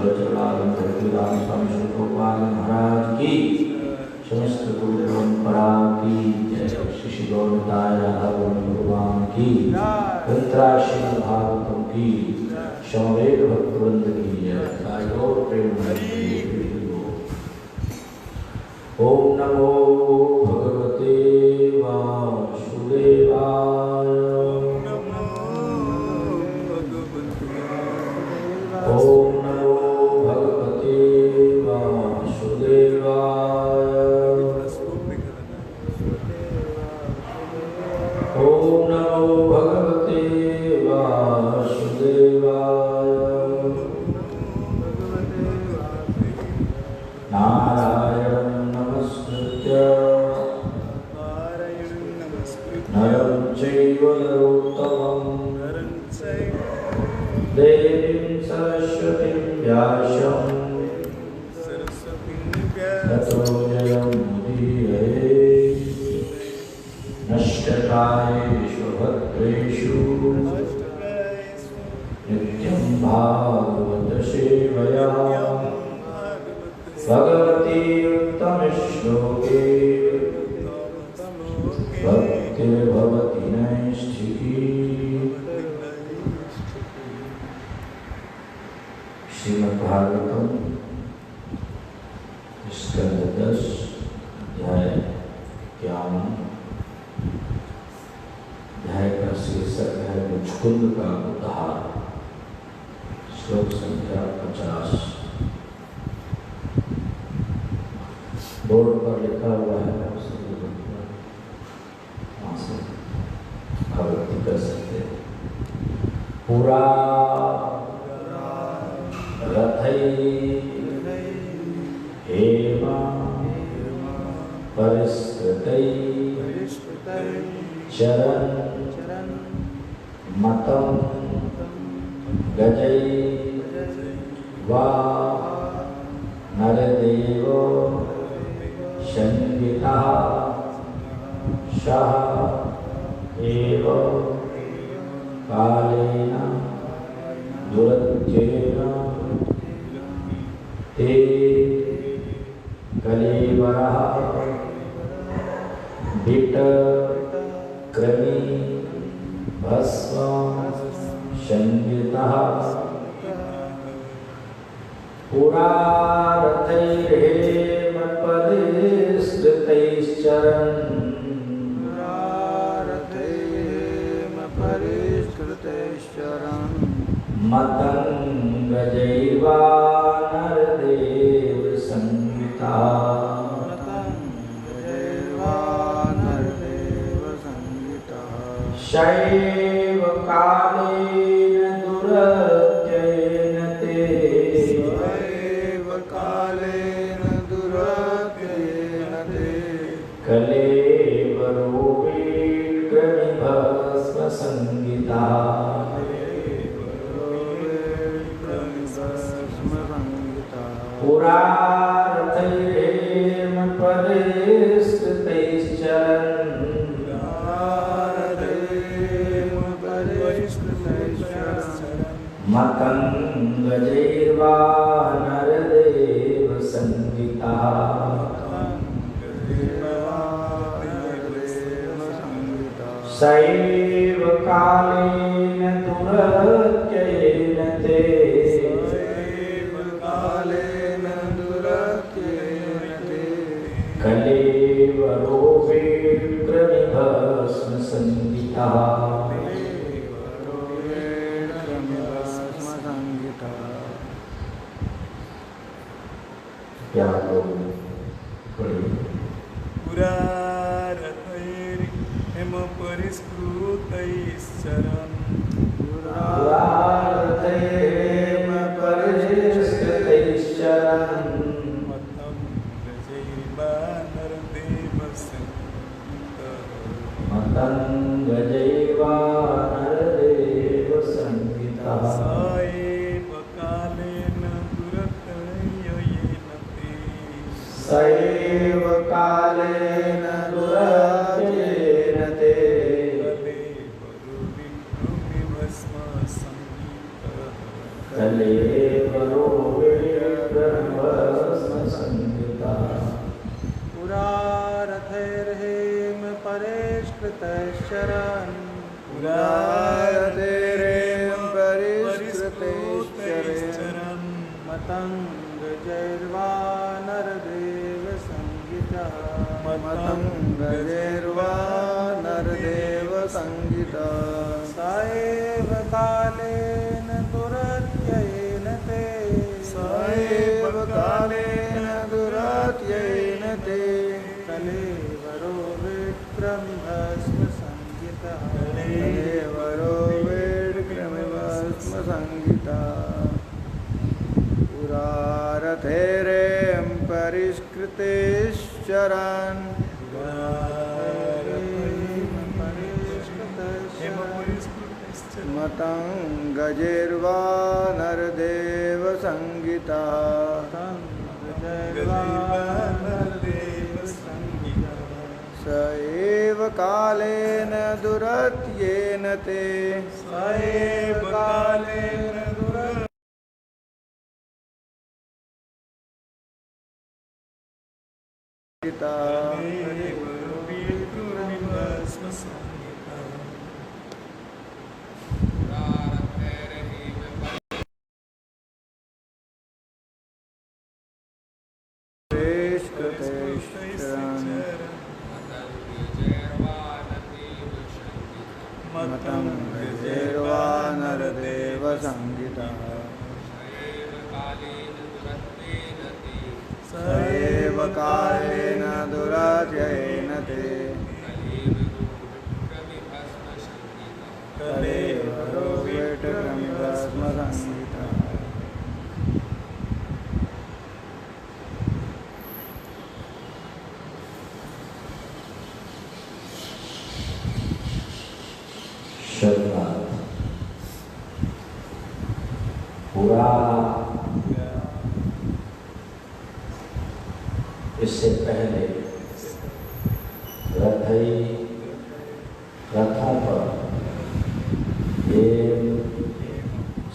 स्वामी श्री गोपाल महाराज की, समस्त गुरु परंपरा की जय। श्री गौरताय राधा भगवान की, ग्रंथराशि भागवतों की, समवेत भक्तवृंद की जय। साईगौर प्रेमानंद। ओम नमो भगवते वासुदेवाय। ओम नमो भगवते वासुदेवाय। ओम नमो भगवते वासुदेवाय। नारायणं नमस्कृत्य नरं चैव नरोत्तमं देवीं सरस्वतीं व्यासं ततो जयमुदीरये। नश्यताय विश्वभद्रेषु नित्यं भागवत सेवया भगवती उत्तमश्लोके भक्तिर्भवति नैष्ठिकी। श्रीमद्भागवतम स्कंद 10 अध्याय 51। अध्याय का शीर्षक है मुचकुंद का उद्धार। श्लोक संख्या 50। बोर्ड पर लिखा हुआ है, वहाँ से आवृत्ति कर सकते हैं। पुरा रथै हेमा परिष्कृतै चरण मतं गजै वा नरदेवो संगीतः सह एव कालेन दुरत्येन ते कलेवरः विटक्रमी भस्म संगीतः। पुरा रथैर्हेम परिष्कृतैश्चरन् मतंगजैर्वा नरदेव संगीता। शैव कालेन दुरत्येन ते कलेवरो विक्रमिभस्म संगीता। पुरा रथैर्हेम परिष्कृतैश्चरन् मतंगजैर्वा नरदेव संगीता। सैव कालेन दुरत्येन ते कलेवरो विक्रमिभस्म संगीता। क्या पुरा रथैर्हेम परिष्कृतैश्चरन् मतं गजैर्वा नरदेव संगीतः। सैव कालेन दुरत्येन ते कलेवरो पुरारथैर्हेम परिष्कृतैश्चरन् पुरारथैर्हेम परिष्कृतैश्चरन् मतङ्गजैर्वानरदेव संहितः मतङ्गजैर्वानरदेव संहितः स एव कालेन दुरत्ययेन ते स एव कालेन दुरत्ययेन ते कलेवरो विक्रमिभस्म संहितः कलेवरो विक्रमिभस्म संहितः पुरारथैर्हेम परिष्कृतैश्चरन् मतङ्गजैर्वानरदेव संहितः स एव कालेन दुरत्ययेन ते स एव कालेन मतङ्गजैर्वानरदेव संहितः स एव कालेन दुरत्ययेन ते कलेवरो विक्रमिभस्म संहितः पूरा इससे पहले रथों पर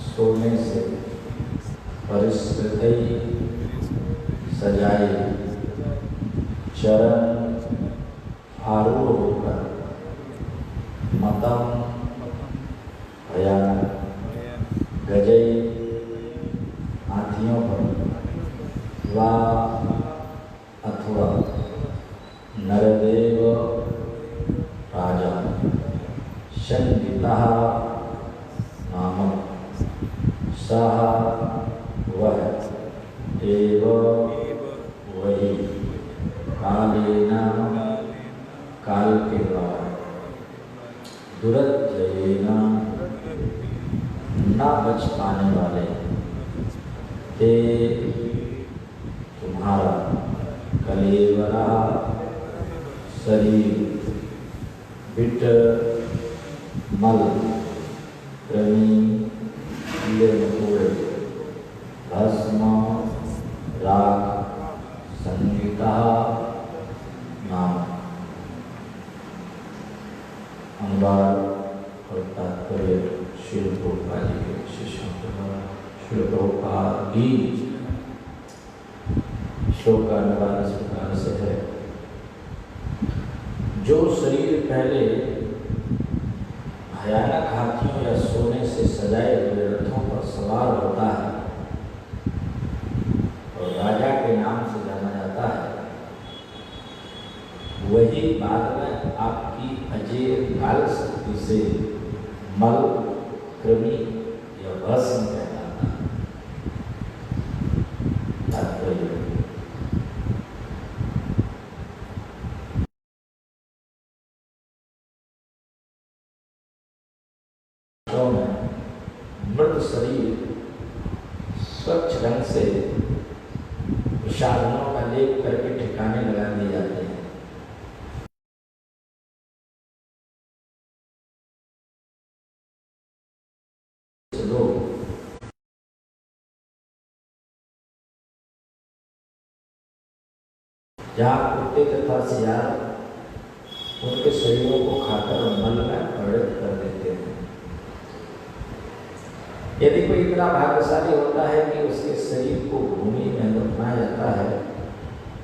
सोने से परिष्कृत सजाए चरण आरूढ़ होकर मतम भयानक गजई हाथियों पर वा अथवा नरदेव राजा संहितः नामक सह वह एव वही कालेन काल के द्वारा दुरत्ययेन न बच पाने वाले ते तुम्हारा कलेवरा शरीर बिट मल कृमि कीड़े मकोड़े भस्म राख संहिता नाम अनुवाद और तात्पर्य श्री प्रभुपाद जी के शिष्यों द्वारा श्री प्रभुपाद की श्लोक का अनुवाद इस प्रकार से है। जो शरीर पहले भयानक हाथियों या सोने से सजाए हुए रथों पर सवार होता है और राजा के नाम से जाना जाता है, वही बाद में आपकी अजेय काल शक्ति से मल कृमि या भस्म कहलाता है। तात्पर्य मृत शरीर स्वच्छ ढंग से विषाणुओं का लेप करके ठिकाने लगा दिए जाते हैं। लोग जहाँ कुत्ते तथा सियार उनके शरीरों को खाकर मल में परिणत कर देते हैं। यदि कोई इतना भाग्यशाली होता है कि उसके शरीर को भूमि में दफनाया जाता है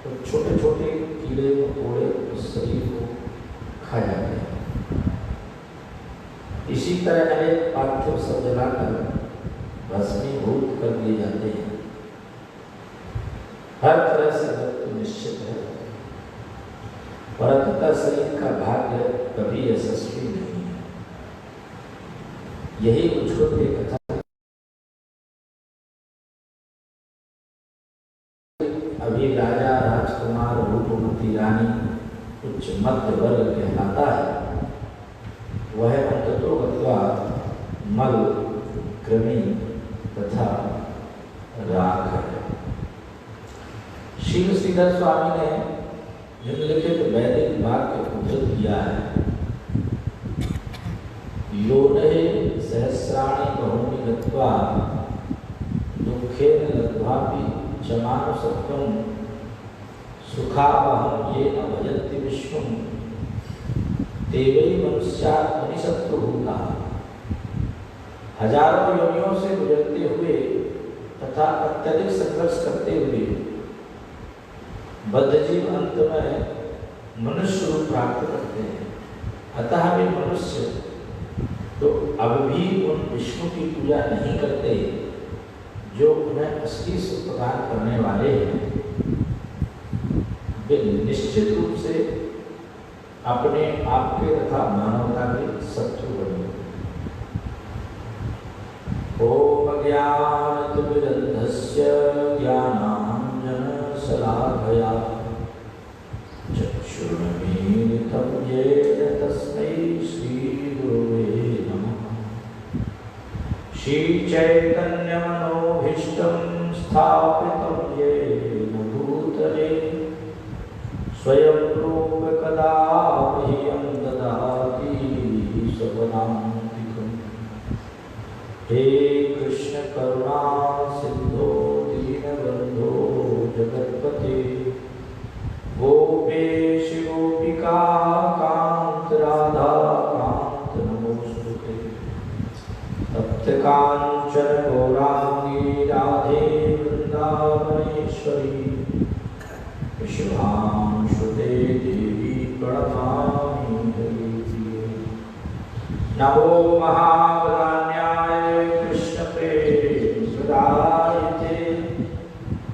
तो छोटे छोटे कीड़े मकोड़े उस शरीर को खा जाते हैं। इसी तरह अनेक पार्थिव सब जलाकर भस्मीभूत कर दिए जाते हैं। हर तरह से मृत्यु निश्चित है, परंतु शरीर का भाग्य कभी यशस्वी नहीं है। यही मुझको की कथा अभी राजा राजकुमार रूपवती रानी उच्च मध्य वर्ग कहलाता है। वह अंततो गत्वा मल कृमि तथा राख है। शिव श्रीधर स्वामी ने निम्नलिखित वैदिक वाक्य उद्धृत किया है। योने सहस्राणि बहूनि गत्वा दुःखेन लब्ध्वापि च मानुषत्वं सुखावहं ये अभजन्ति विश्वं ते वै मनुष्या मुनिशत्रुभूता। हजारों योनियों से गुजरते हुए तथा अत्यधिक संघर्ष करते हुए बद्धजीव अंत में मनुष्य रूप प्राप्त करते हैं। अतः वे मनुष्य तो अब भी उन विष्णु की पूजा नहीं करते जो उन्हें असली सुख प्रदान करने वाले हैं। वे निश्चित रूप से अपने आप के तथा मानवता के शत्रु बने। ओम ज्ञानतिमिरन्धस्य ज्ञानाञ्जनशलाकया चक्षुरुन्मीलितं येन तस्मै श्रीगुरवे नमः। श्रीचैतन्यमनोभीष्टं स्थापितं येन भूतले स्वयं रूप कदा मह्यं ददाति स्वपदान्तिकम्। हे कृष्ण करुणा सिन्धो दीनबन्धो जगत्पते गोपेश गोपिका कान्त राधा कान्त नमोस्तुते। तप्त कांचन गौरांगी राधे वृंदावनेश्वरी शुभांशुते देवी प्रणमामि हरिप्रिये। नमो महावदान्याय कृष्ण प्रेम प्रदायते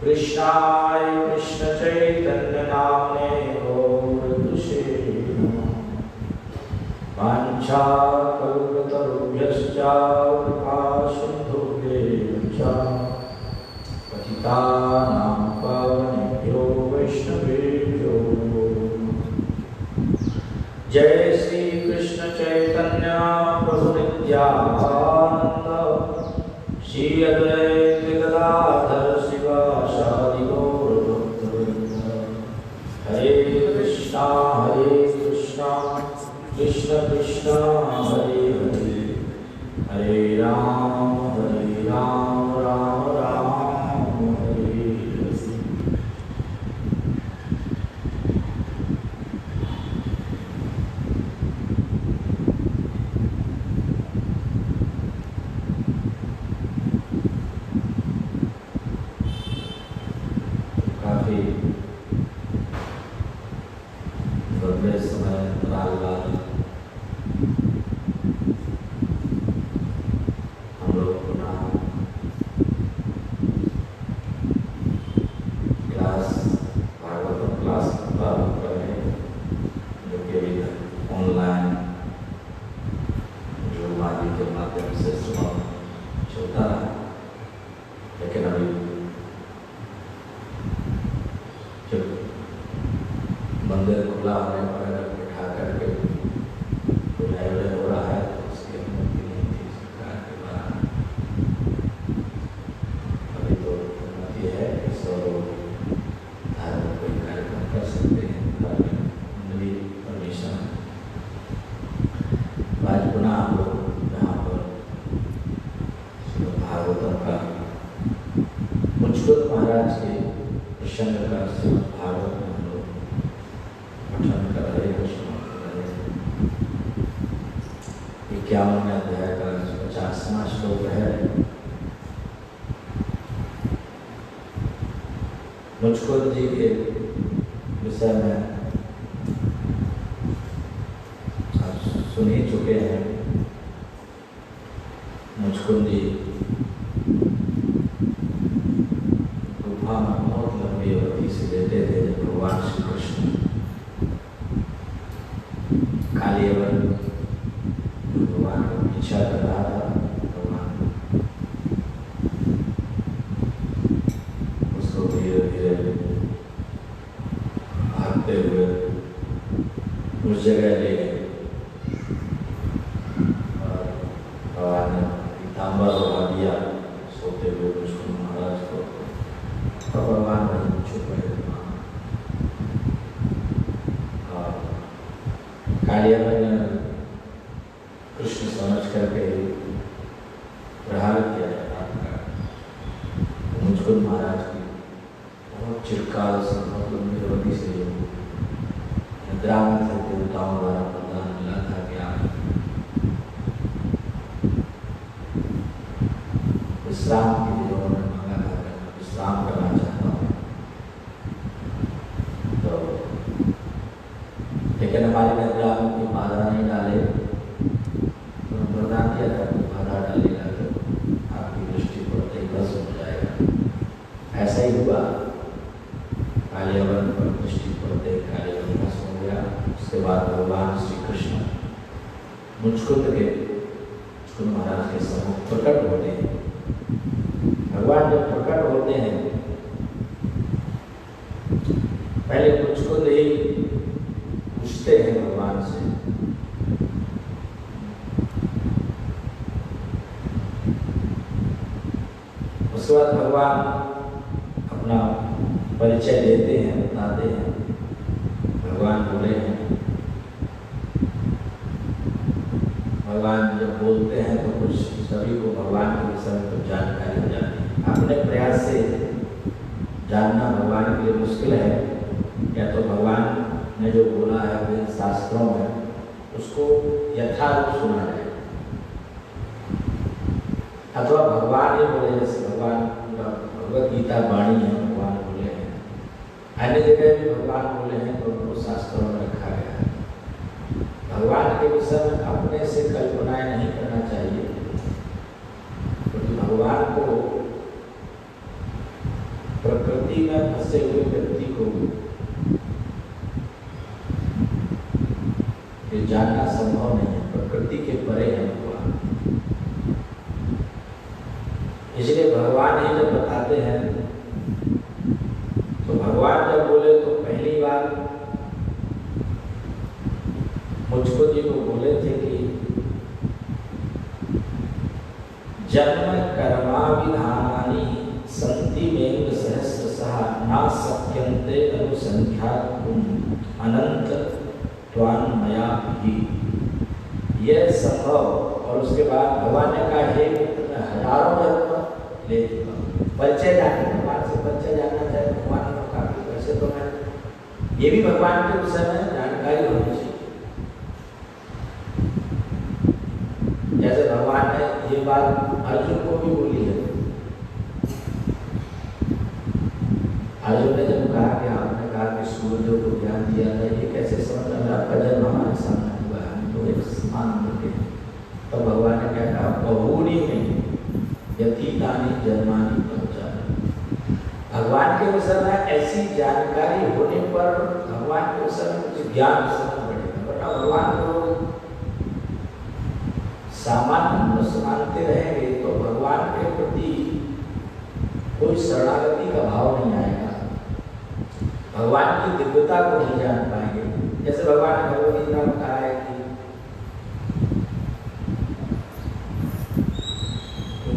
कृष्णाय कृष्ण चैतन्य नामने गौरतुषे नमः। वाञ्छाकल्पतरुभ्यश्च कृपासिन्धुभ्यश्च पतितानां पावनेभ्यो वैष्णवेभ्यो नमो नमः। जय श्री कृष्ण चैतन्य प्रभु नित्यानंद श्री अद्वैत गदाधर शिवासादि गौर भक्तवृंद। हरे कृष्णा कृष्ण कृष्ण हरे हरे हरे राम राम राम हरे हरे। काफी लंबे समय अंतराल बाद हम लोग पुनः भागवतम क्लास प्रारंभ कर रहे हैं, जो कि अभी ऑनलाइन जूम आदि के माध्यम से चलता है। लेकिन अभी जब मंदिर खुला होने पर बिठा करके बुलाया हो रहा है तो उसकी अनुमति नहीं थी सरकार के द्वारा। अभी तो अनुमति है कि सब लोग धार्मिक कोई कार्यक्रम कर सकते हैं, मिली परमिशन। आज पुनः हम लोग यहाँ पर भागवतम का मुझको महाराज के प्रसंग का श्रीमद् भागवत में हम लोग पठन कर रहे हैं, श्रवण कर रहे हैं। 51वें अध्याय का 50वां श्लोक है। मुझको जी के विषय में आप सुन ही चुके हैं। मुचकुंद जी गुफा में बहुत लंबी अवधि से लेते थे जब भगवान श्री कृष्ण कालियावन भगवान को पीछा कर रहा था, भगवान उसको धीरे धीरे भागते हुए उस जगह ले गए और भगवान ने पीताम्बर उड़ा दिया सोते हुए मुचकुंद महाराज को, और भगवान वहीं चुप रहे। और कालियावन ने कृष्ण समझ करके प्रहार किया मुचकुंद महाराज की बहुत चिरकाल से बहुत लंबी अवधि से जो निद्रा में थे देवताओं द्वारा प्रदान मिला था कि आप विश्राम के लिए उन्होंने मांगा था कि मैं विश्राम करना चाहता हूँ। तो लेकिन हमारी निद्रा में कोई बाधा नहीं डाले, तो प्रदान किया था कोई बाधा डालेगा तो आपकी दृष्टि पड़ते ही बस हो जाएगा। ऐसा ही हुआ, कालियावन पर दृष्टि पड़ते कालियावन बस हो गया। उसके बाद भगवान श्री कृष्ण मुचकुंद महाराज के सम्मुख प्रकट होते हैं। भगवान जब प्रकट होते हैं पहले मुचकुंद ही पूछते हैं भगवान से, उसके बाद भगवान अपना परिचय देते हैं, बताते हैं। भगवान बोले हैं, भगवान जब बोलते हैं तो कुछ सभी को भगवान के विषय में कुछ जानकारी हो जाती है। अपने प्रयास से जानना भगवान के लिए मुश्किल है, या तो भगवान ने जो बोला है वेद शास्त्रों में उसको यथारूप सुना जाए, अथवा भगवान ही बोले, जैसे भगवान भगवत गीता वाणी है, भगवान बोले हैं। अन्य जगह भी भगवान बोले हैं तो उनको शास्त्रों में रखा गया है। भगवान के विषय में अपने से कल्पनाएं नहीं करना चाहिए, क्योंकि भगवान को प्रकृति में फंसे हुए व्यक्ति को ये जानना संभव नहीं है। प्रकृति के परे है भगवान, इसलिए भगवान ही जब बताते हैं तो भगवान जब बोले तो पहली बार मुझको जी को बोले थे कि जन्म कर्माभिधानानि सन्ति मेघ सहस्रशः न शक्यन्ते अनुसंख्यातुम् अनंत त्वान्मया भी। यह संभव। और उसके बाद भगवान ने कहा, हे मित्र, मैं हजारों जन्म ले चुका हूँ। परिचय जानना, भगवान से परिचय जानना चाहे भगवान ने कहा कि वैसे तो मैं, ये भी भगवान के विषय में जानकारी होनी चाहिए। जैसे भगवान ने ये बात अर्जुन को भी बोली है। अर्जुन ने जब कहा कि आपने कहा कि सूर्य को ज्ञान दिया था, ये कैसे समझ में आपका जन्म हमारे सामने हुआ है, हम तो एक समान होते हैं। तो भगवान ने क्या कहा, बहुनी में यतीतानि जन्मानि पहुँचाने। भगवान के विषय में ऐसी जानकारी होने पर भगवान के विषय में कुछ ज्ञान समझ पड़ेगा, वरना भगवान को सामान्य मनुष्य मानते रहेंगे तो भगवान के प्रति कोई शरणागति का भाव नहीं आएगा, भगवान की दिव्यता को नहीं जान पाएंगे। जैसे भगवान ने भगवद गीता में कहा है कि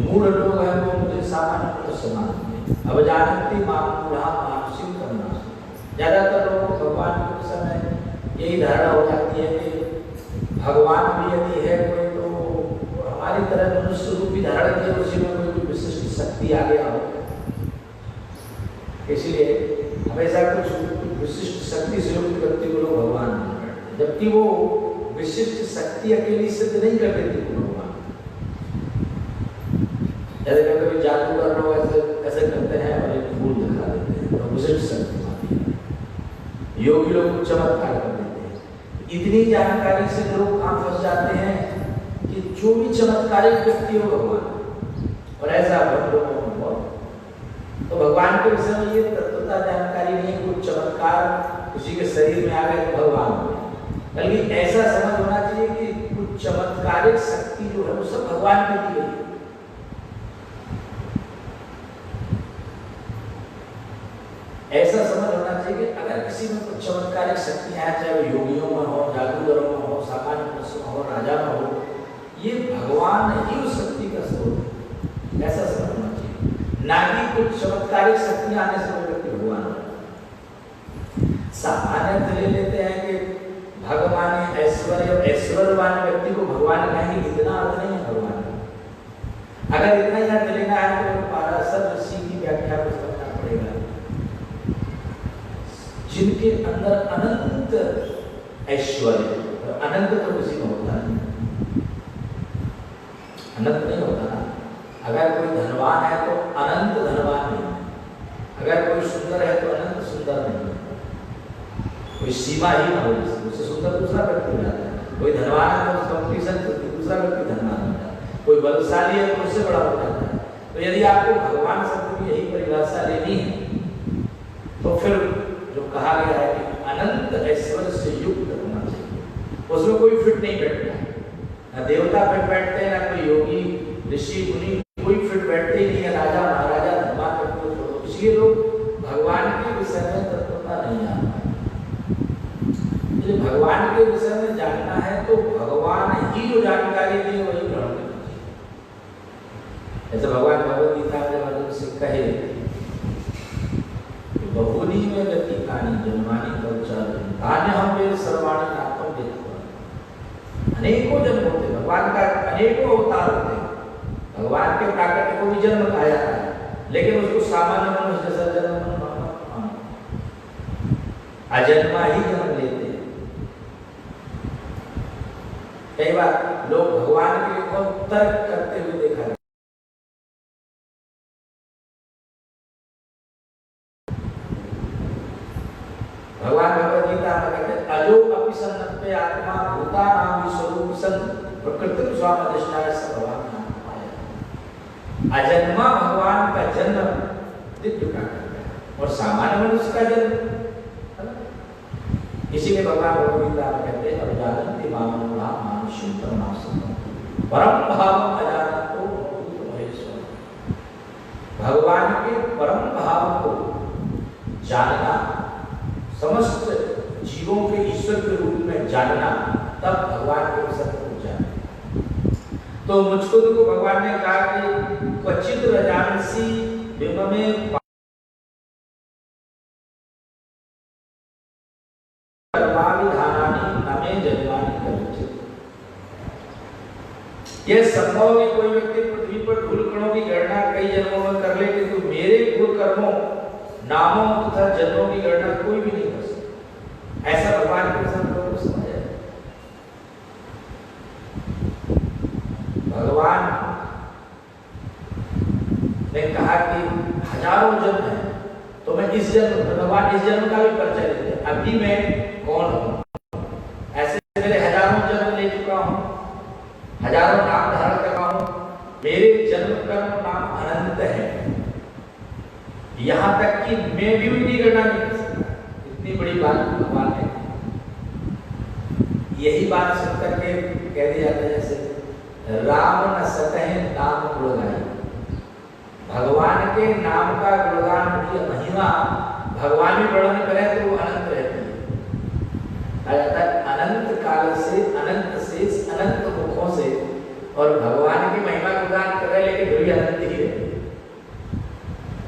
मूढ़ लोग हैं वो मुझे सामान्य मनुष्य मानते हैं, अब जानती मूढ़ा मानसिक करना। ज्यादातर लोगों को भगवान के समय यही धारणा हो जाती है कि भगवान भी यदि है कोई तो हमारी तरह मनुष्य रूपी धारण किए, उसी में कोई विशिष्ट शक्ति आ गया हो, इसलिए हमेशा कुछ विशिष्ट शक्ति से युक्त व्यक्ति को लोग भगवान नहीं करते, जबकि वो विशिष्ट शक्ति अकेली सिद्ध नहीं कर देती भगवान। जैसे कभी जादूगर लोग ऐसे करते हैं और एक फूल दिखा देते हैं तो विशिष्ट शक्ति आती है। कोई चमत्कार कर देते हैं। इतनी जानकारी से लोग कहाँ फंस जाते हैं कि जो भी चमत्कारिक व्यक्ति हो भगवान, और ऐसा लोगों में बहुत। तो भगवान के विषय में ये तत्वता जानकारी नहीं, कुछ चमत्कार किसी के शरीर में आ गए तो भगवान हो गए, बल्कि ऐसा समझ होना चाहिए कि कुछ चमत्कारिक शक्ति जो है वो सब भगवान की दी गई है। ऐसा समझ होना चाहिए कि अगर किसी में कुछ चमत्कारिक शक्तियां हैं, चाहे वो योगियों में हो, जादूगरों में हो, सामान्य मनुष्य में हो, राजा में हो, ये भगवान ही उस शक्ति का स्रोत है, ऐसा समझ होना चाहिए। ना कि कुछ चमत्कारिक शक्तियां आने से कोई व्यक्ति भगवान हो। सामान्य ले लेते हैं कि भगवान ऐश्वर्यवान व्यक्ति को भगवान कहेंगे, इतना अर्थ नहीं है भगवान का। अगर इतना ही अर्थ लेना है तो पाराशर ऋषि की व्याख्या को समझना पड़ेगा, जिनके अंदर अनंत ऐश्वर्य, अनंत तो किसी में होता नहीं, अनंत नहीं होता ना। अगर कोई धनवान है तो अनंत धनवान नहीं, अगर कोई सुंदर है तो अनंत सुंदर नहीं, कोई सीमा ही ना हो, उससे सुंदर दूसरा व्यक्ति हो जाता है। कोई धनवान है तो उसका कंपटीशन दूसरा व्यक्ति धनवान हो जाता है, कोई बलशाली है तो उससे बड़ा हो जाता है। तो यदि आपको भगवान शब्द की यही परिभाषा लेनी है तो फिर जो कहा गया है कि अनंत ऐश्वर्य से युक्त होना चाहिए, उसमें कोई फिट नहीं बैठता है, ना देवता फिट बैठते हैं, ना कोई योगी ऋषि मुनि, कोई फिट बैठते ही नहीं है। राजा महाराजा धनवान व्यक्ति को छोड़ो, इसलिए लोग भगवान के विषय में तत्वता नहीं आ पाए। यदि भगवान के विषय में जानना है तो भगवान ही जो जानकारी दी है वही ग्रहण करनी चाहिए। ऐसे भगवान भगवद गीता में अर्जुन से कहे, बहुनी में गति कानी जन्मानी कवचार्जुन धान्य हम वेद सर्वाणी नात्म वेद। अनेकों जन्म होते, भगवान का अनेकों अवतार होते, भगवान के प्राकट्य को भी जन्म कहा जाता है, लेकिन उसको सामान्य मनुष्य जैसा जन्म अजन्मा ही जन्म लेते हैं। कई बार लोग भगवान के ऊपर तर्क करते हुए देखा है। भगवान भगवद गीता में कहते हैं, अजो अपि सन्नत्वे आत्मा भूतानां स्वरूप सन प्रकृति स्वामधिष्ठाय स भगवान नाम पाया। अजन्मा भगवान का जन्म दिव्य प्राकृत है और सामान्य मनुष्य का जन्म, इसीलिए भगवान भगवद गीता में कहते हैं, अजानन्ति मामूढ़ा मानुष्यं परमासुरं परम भावं अजानतो भूत महेश्वर। भगवान के परम भाव को जानना, समस्त जीवों के ईश्वर के रूप में जानना, तब भगवान के सत्य को जानना। तो मुझको तो भगवान ने कहा कि क्वचित रजानसी विममे कर्माविधानानि नमे जन्मानि करिचित। यह संभव है कोई व्यक्ति पृथ्वी पर धूल कणों की गणना कई जन्मों में कर ले, किंतु मेरे पूर्व कर्मों, नामों तथा जन्मों की गणना कोई भी नहीं कर सकता। ऐसा भगवान के साथ लोगों को समझ है। भगवान ने कहा कि हजारों जन्म है, तो मैं इस जन्म, भगवान इस जन्म का भी परिचय देते हैं, अभी मैं कौन हूं। ऐसे मेरे हजारों जन्म ले चुका हूं, हजारों नाम धारण कर रहा हूं, मेरे जन्म कर्म नाम अनंत है, यहां तक कि मैं भी उनकी गणना नहीं कर सकता। इतनी बड़ी बात भगवान ने, यही बात सुन करके कह दिया जाता है जैसे राम न सकहे नाम गुणगाई। भगवान के नाम का गुणगान की महिमा भगवान भी वर्णन करें तो वो अनंत रहती है। आ जाता है अनंत काल से, अनंत शेष, अनंत मुखों से, और भगवान की महिमा गुणगान कर रहे लेकिन वही अनंत ही रहती है,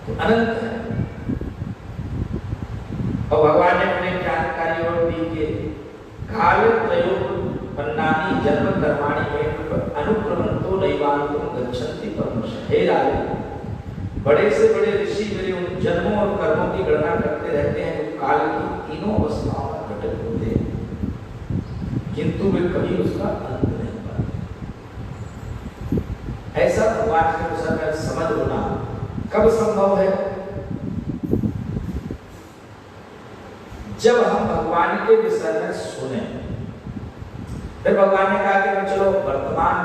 तो अनंत है। और भगवान ने अपने जानकारी और दी के काल त्रयोपन्नानि जन्म कर्माणि में अनुक्रमंतो नैवान्तम गच्छन्ति परमश। हे राजन, बड़े से बड़े ऋषि मेरे उन जन्मों और कर्मों की गणना करते रहते हैं जो काल की तीनों अवस्थाओं में घटित होते हैं, किंतु वे कभी उसका अंत नहीं पाते। ऐसा भगवान के अनुसार में समझ होना कब संभव है? जब हम भगवान के विषय में सुने, फिर भगवान ने कहा कि चलो वर्तमान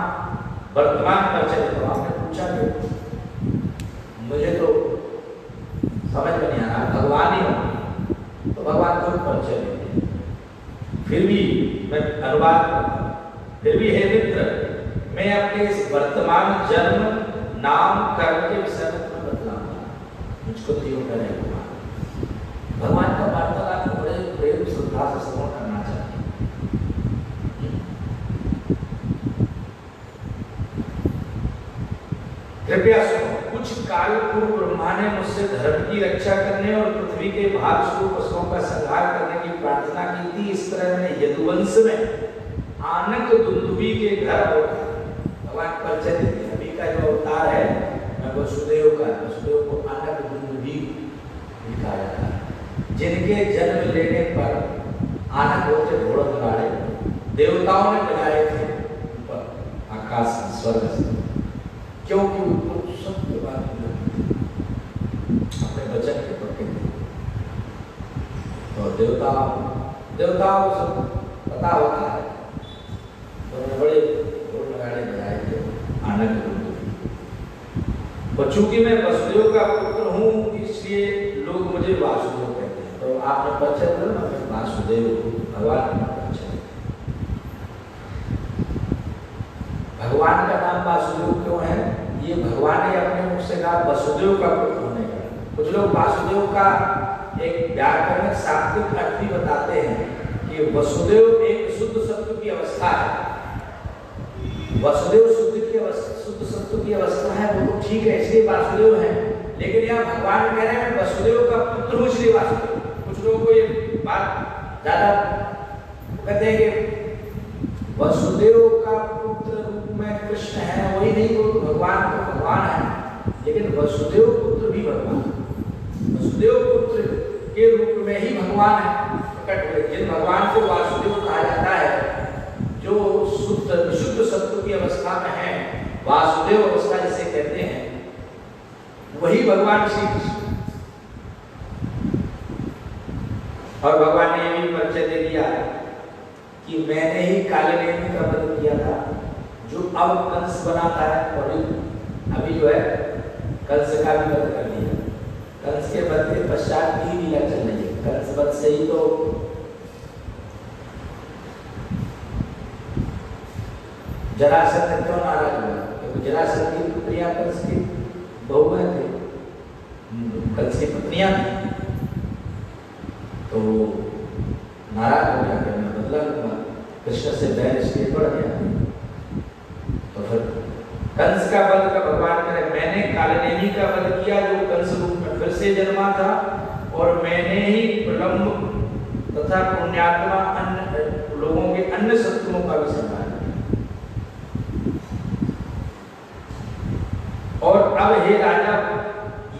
परिचय दो। आपने पूछा कि मुझे तो समझ में नहीं आ रहा, भगवान ही हो तो भगवान को परिचय देते। फिर भी मैं अनुवाद करता हूं, फिर भी हे मित्र, मैं अपने इस वर्तमान जन्म नाम कर्म के विषय में तुम्हें बतलाऊंगा, मुझको तो योग करेगा। भगवान का वार्तालाप बड़े प्रेम श्रद्धा से श्रवण करना चाहिए। कृपया सुनो, कुछ काल पूर्व ब्रह्मा ने मुझसे धर्म की रक्षा करने और पृथ्वी के भाग स्वरूप पशुओं का संहार करने की प्रार्थना की थी। इस तरह मैंने यदुवंश में आनक दुंदुभी के घर भगवान परिचय देते हैं। अभी का जो अवतार है मैं वसुदेव को आनक दुंदुभी लिखा जाता है, जिनके जन्म लेने पर आनक होते घोड़ों गाड़े देवताओं ने बजाए थे ऊपर आकाश स्वर्ग से, क्योंकि उनको सत्य बात अपने वचन के पक्के थे। तो देवताओं को सब पता होता है, तो बड़े घोड़ लगाड़े बजाए थे आनंद। और चूंकि मैं वसुदेव का पुत्र हूँ इसलिए लोग मुझे वासुदेव कहते हैं। तो आपने परिचय दिया ना, मैं वासुदेव भगवान का परिचय। भगवान का नाम वासुदेव क्यों है? ये भगवान ने अपने मुख से कहा वसुदेव का पुत्र होने का। कुछ लोग वासुदेव का एक व्याकरणिक शाब्दिक अर्थ भी बताते हैं कि वसुदेव एक शुद्ध सत्व की अवस्था है। वसुदेव शुद्ध सत्व की अवस्था है, वो तो ठीक है, इसलिए वासुदेव है। लेकिन यहाँ भगवान कह रहे हैं वसुदेव का पुत्र हूँ इसलिए वासुदेव। कुछ लोगों को ये बात ज्यादा कहते हैं कि वसुदेव का पुत्र रूप में कृष्ण है, वही नहीं तो भगवान तो भगवान है, लेकिन वसुदेव पुत्र भी भगवान, वसुदेव पुत्र के रूप में ही भगवान है प्रकट हुए। जिन भगवान को वासुदेव कहा जाता है, जो शुद्ध विशुद्ध सत्व की अवस्था में है, वासुदेव अवस्था जिसे कहते हैं, वही भगवान श्री कृष्ण। और भगवान ने यह भी परिचय दे दिया कि मैंने ही काले नेमी का वध किया था, जो अब कंस बनाता है। और अभी जो है कंस का भी वध कर दिया। कंस के वध के पश्चात भी लीला चल रही है। कंस वध से ही तो जरासंध क्यों नाराज हुआ? क्योंकि जरासंध की पुत्रियां कंस की बहुएं थे, कंस की पुत्रियां थी, तो नाराज हो गया कि मैं बदला लूंगा। कृष्ण से बैर इसलिए बढ़ गया। तो फिर कंस का वध का भगवान करे, मैंने कालनेमी का वध किया जो कंस रूप में फिर से जन्मा था, और मैंने ही प्रलंब तथा पुण्यात्मा अन्य लोगों के अन्य शत्रुओं का भी संहार किया। और अब हे राजा,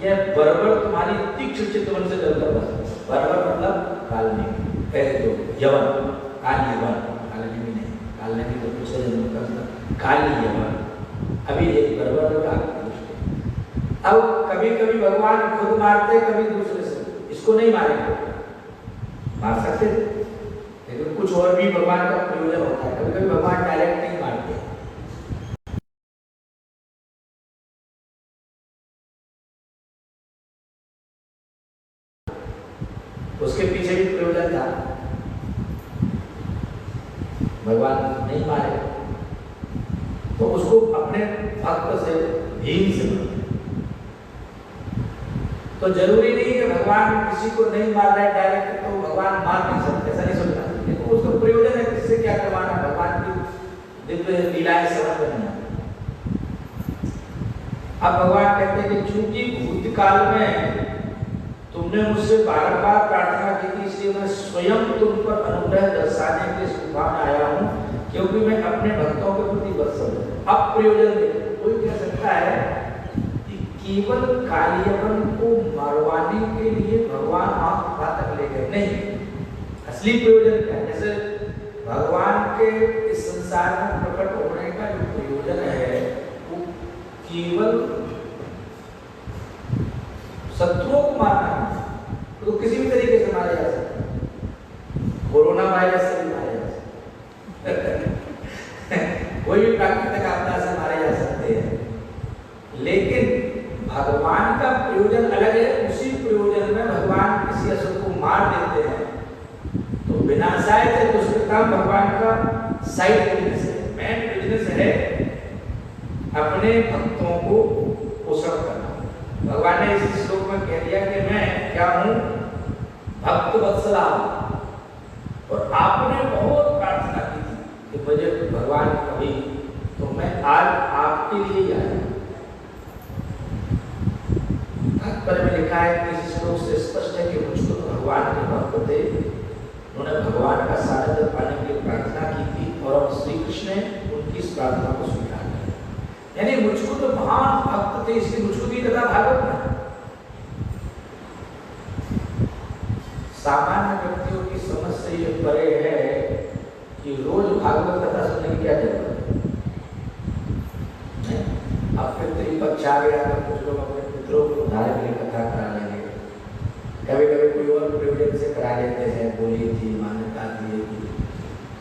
यह बर्बर तुम्हारी तीक्ष्ण चित्तवन से जलकर बस। बर्बर मतलब कालनेमी, जो यवन, काली यवन, कालनेमी नहीं, कालनेमी तो दूसरे जन्म का था, काली यवन। अभी एक बर्बर का अब कभी कभी भगवान खुद मारते, कभी दूसरे से। इसको नहीं मारेंगे, मार सकते थे, लेकिन कुछ और भी भगवान का प्रयोजन होता है। कभी कभी भगवान डायरेक्ट नहीं मारते। उसके पीछे भी प्रयोजन था, भगवान नहीं मारे तो उसको अपने भक्त से, भीम से मारे। तो जरूरी नहीं कि भगवान किसी को नहीं मार रहा है डायरेक्ट तो भगवान मार नहीं सकते, ऐसा नहीं सोचना। देखो उसका प्रयोजन है, किससे क्या करवाना, भगवान की दिव्य लीलाएं समझ में नहीं आती। अब भगवान कहते हैं कि चूंकि भूतकाल में तुमने मुझसे बार-बार प्रार्थना की थी, इसलिए मैं स्वयं तुम पर अनुग्रह दर्शाने के इस गुफा में आया हूँ, क्योंकि मैं अपने भक्तों के प्रति वत्सल हूँ। अब प्रयोजन देखो, कोई कह सकता है कि केवल कालियवन को मरवाने के लिए भगवान आप वहां तक ले गए, नहीं। असली प्रयोजन क्या है? जैसे भगवान के इस संसार में प्रकट होने का जो प्रयोजन है, वो केवल शत्रुओं को मारना, तो किसी भी तरीके से मारा जा सकता है। कोरोना वायरस से भी मारे जा सकते कोई भी प्राकृतिक आपदा से मारे जा सकते हैं, लेकिन भगवान का प्रयोजन अलग है। उसी प्रयोजन में भगवान किसी असुर को मार देते हैं तो विनाशाय से दुष्कृताम भगवान का साइड बिजनेस है, मेन बिजनेस है अपने भक्तों को पोषण करना। भगवान ने इस श्लोक में कह दिया कि मैं क्या हूं, भक्त वत्सला। और आपने बहुत प्रार्थना की थी कि मुझे भगवान कभी, तो मैं आज आपके लिए ही आया। तात्पर्य में लिखा है कि इस श्लोक से स्पष्ट है कि मुझको तो भगवान के भक्त थे, उन्होंने भगवान का सानिध्य पाने के लिए प्रार्थना की थी और अब श्री कृष्ण ने उनकी इस प्रार्थना को स्वीकार किया। यानी मुझको तो महान भक्त थे, इसलिए मुझको भी कथा भागवत में। सामान्य व्यक्तियों की समझ से ये परे है कि रोज भागवत कथा सुनने की क्या जरूरत है। अब पितृपक्ष आ गया तो कुछ लोग अपने पितरों को उद्धार के लिए कथा करा लेंगे, कभी कभी कोई और प्रयोजन से करा लेते हैं, बोली थी, मान्यता दी थी।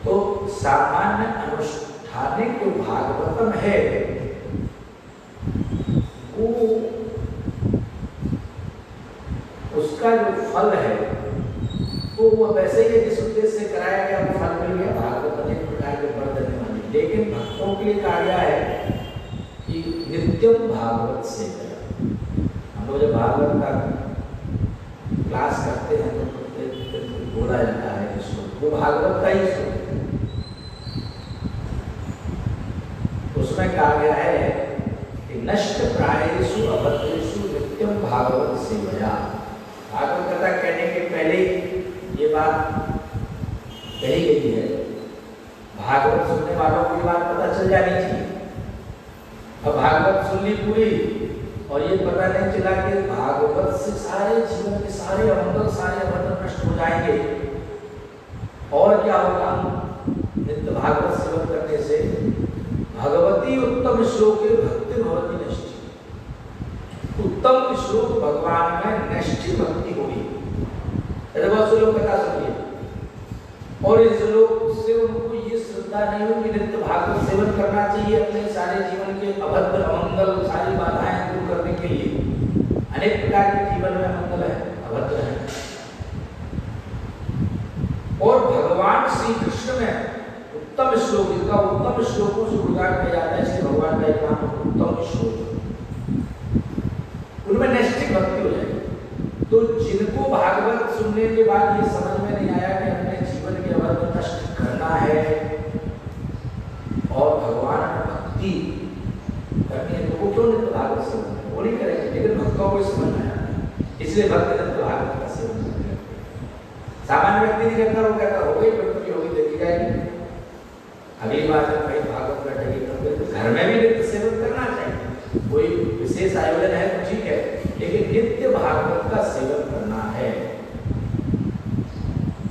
तो सामान्य अनुष्ठानिक जो भागवतम है वो उसका जो फल है तो वो वैसे ही जिस उद्देश्य से कराया गया वो फल मिल गया। भागवत अनेक प्रकार के फल देने वाले, लेकिन भक्तों के लिए कार्य है कि नित्यम भागवत से हम लोग जब भागवत का क्लास करते हैं तो प्रत्येक बोला जाता है कि श्लोक वो भागवत का ही श्लोक है। उसमें कहा गया है कि नष्ट प्रायेषु अभद्रेषु नित्यम भागवत सेवया। भागवत कथा कहने के पहले ये बात कही गई है, भागवत सुनने वालों को ये बात पता चल जानी चाहिए। अब भागवत सुन ली पूरी और ये पता नहीं चला कि भागवत से सारे जीवन के सारे अमंगल, सारे अभद्र नष्ट हो जाएंगे और क्या होगा। नित्य भागवत सेवन करने से भगवती उत्तम श्लोक भक्ति भवती नष्टि। उत्तम श्लोक भगवान में नष्टि भक्ति होगी। बहुत से लोग कथा सुनिए और इस लोग से उनको ये श्रद्धा नहीं हो कि नित्य भागवत सेवन करना चाहिए अपने सारे जीवन के अभद्र अमंगल सारी बाधाएं दूर करने के लिए। अनेक प्रकार के जीवन में अमंगल है, अभद्र है, और भगवान श्री कृष्ण में उत्तम श्लोक, इनका उत्तम श्लोकों से उद्गार किया जाता है, इसलिए भगवान का एक नाम उत्तम श्लोक। उनमें नैष्ठिक भक्ति हो जाएगी। तो जिनको भागवत सुनने के बाद ये समझ में नहीं आया कि अपने जीवन के अवध नष्ट करना है और भगवान भक्ति करनी है, तो वो क्यों नित्य भागवत सेवन करें? वो नहीं करेंगे, लेकिन भक्तों को समझ में आया, इसलिए भक्त नित्य भागवत का सेवन करते हैं। सामान्य व्यक्ति नहीं करता, वो कहता हो गई प्रकृति होगी, देखी जाएगी, अगली बार जब कहीं भागवत बैठेगी तो घर में भी नित्य सेवन करना चाहिए। कोई विशेष आयोजन है तो ठीक है, लेकिन नित्य भागवत का सेवन करना है,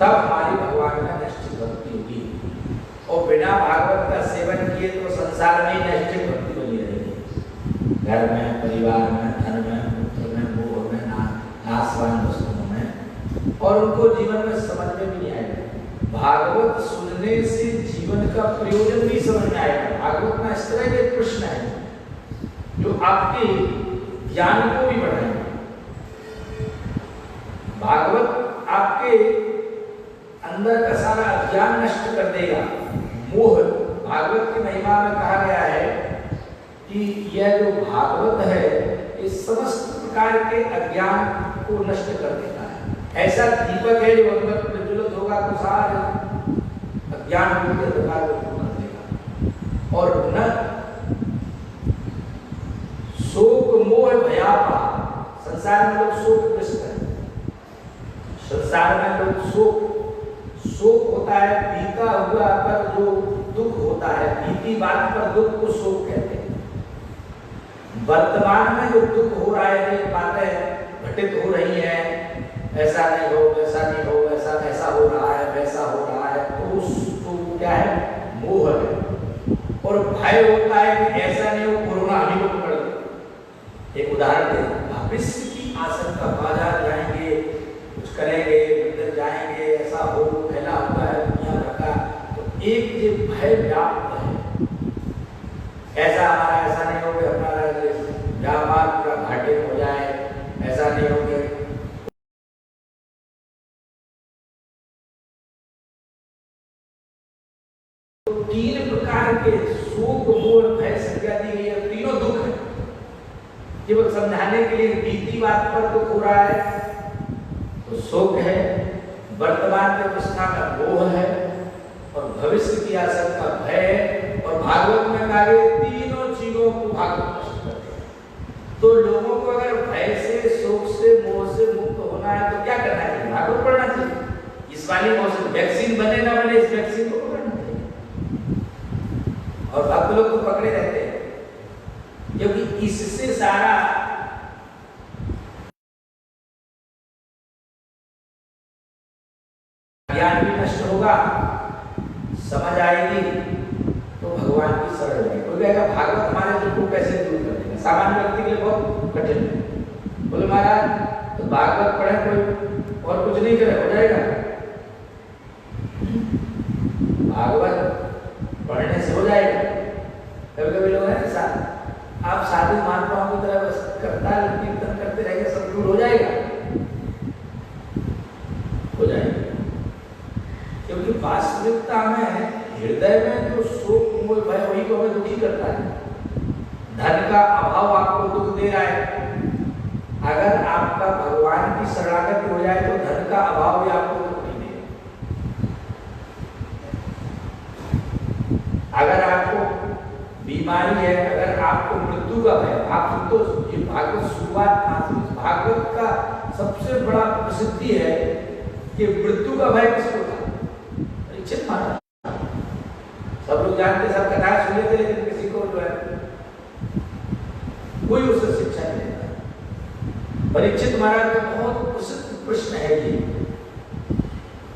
तब हमारी भगवान में नैष्ठिक भक्ति होगी। और बिना भागवत का सेवन किए तो संसार में नैष्ठिक भक्ति बनी रहेगी, घर में, परिवार में, धन में, पुत्र में, मोह में, नाशवान वस्तुओं में, और उनको जीवन में समझ में भी नहीं आएगा। भागवत सुनने से जीवन का प्रयोजन भी समझ में आएगा। भागवत में इस तरह के प्रश्न है जो आपके ज्ञान को भी बढ़ाएंगे। भागवत आपके अंदर का सारा अज्ञान नष्ट कर देगा, मोह। भागवत की महिमा में कहा गया है कि यह जो भागवत है इस समस्त प्रकार के अज्ञान को नष्ट कर देता है। ऐसा दीपक है जो अंदर प्रज्वलित होगा तो सारे अज्ञान के अंधकार को दूर कर देगा। और न शोक मोह भयापा, संसार में लोग शोक ग्रस्त है, संसार में लोग शोक होता है, बीता हुआ पर जो दुख होता है, बीती बात पर दुख को शोक कहते हैं। वर्तमान में जो दुख हो रहा है, जो बातें घटित हो रही हैं, ऐसा नहीं हो, वैसा नहीं हो, ऐसा हो रहा है, वैसा हो रहा है, तो क्या है, मोह है। और भय होता है कि ऐसा नहीं हो, कोरोना हमें को पकड़ ले। एक उदाहरण दे, भविष्य की आशंका, बाजार जाएंगे, कुछ करेंगे, मंदिर जाएंगे, ऐसा हो, फैला होगा, एक ये भय व्याप्त है, ऐसा हमारा ऐसा नहीं हो कि हमारा व्यापार पूरा घाटे में हो जाए, ऐसा नहीं हो कि तीन प्रकार के शोक मोह भय संज्ञा दी गई है, तीनों दुख है। केवल समझाने के लिए बीती बात पर दुख हो रहा है तो शोक है, वर्तमान की अवस्था का मोह है और भविष्य की आशंका भय है। और भागवत में कहा गया तीनों चीजों को भागवत नष्ट करते हैं। तो लोगों को अगर भय से, शोक से, मोह से मुक्त होना है तो क्या करना चाहिए? भागवत पढ़ना चाहिए। इस वाली मौसम वैक्सीन बने ना बने, इस वैक्सीन को पकड़ना चाहिए। और भक्त लोग तो पकड़े रहते हैं क्योंकि इससे सारा ज्ञान भी नष्ट होगा, समझ आएगी तो भगवान की शरण है। कोई कहेगा भागवत हमारे दुख को कैसे दूर कर देगा? सामान्य व्यक्ति के लिए बहुत कठिन है। बोले महाराज तो भागवत पढ़े कोई और कुछ नहीं करे हो जाएगा? भागवत पढ़ने से हो जाएगा? कभी कभी लोग हैं साथ आप साधु महात्माओं की तरह बस करता कीर्तन करते रहेंगे सब दूर हो जाएगा? हो जाएगा। क्योंकि वास्तविकता में हृदय में जो शोक मोह भय वही तो हमें दुखी करता है। धन का अभाव आपको दुख दे रहा है। अगर आपका भगवान की शरणागति हो जाए तो धन का अभाव भी आपको दुख नहीं देगा। अगर आपको बीमारी है, अगर आपको मृत्यु का भय, आप तो ये भागवत शुरुआत भागवत का सबसे बड़ा प्रसिद्धि है कि मृत्यु का भय किसको था? परीक्षित महाराज। सब लोग जानते, सब कथाएं सुने थे, लेकिन किसी को जो है कोई उसे शिक्षा नहीं देता। परीक्षित महाराज का बहुत प्रसिद्ध प्रश्न है कि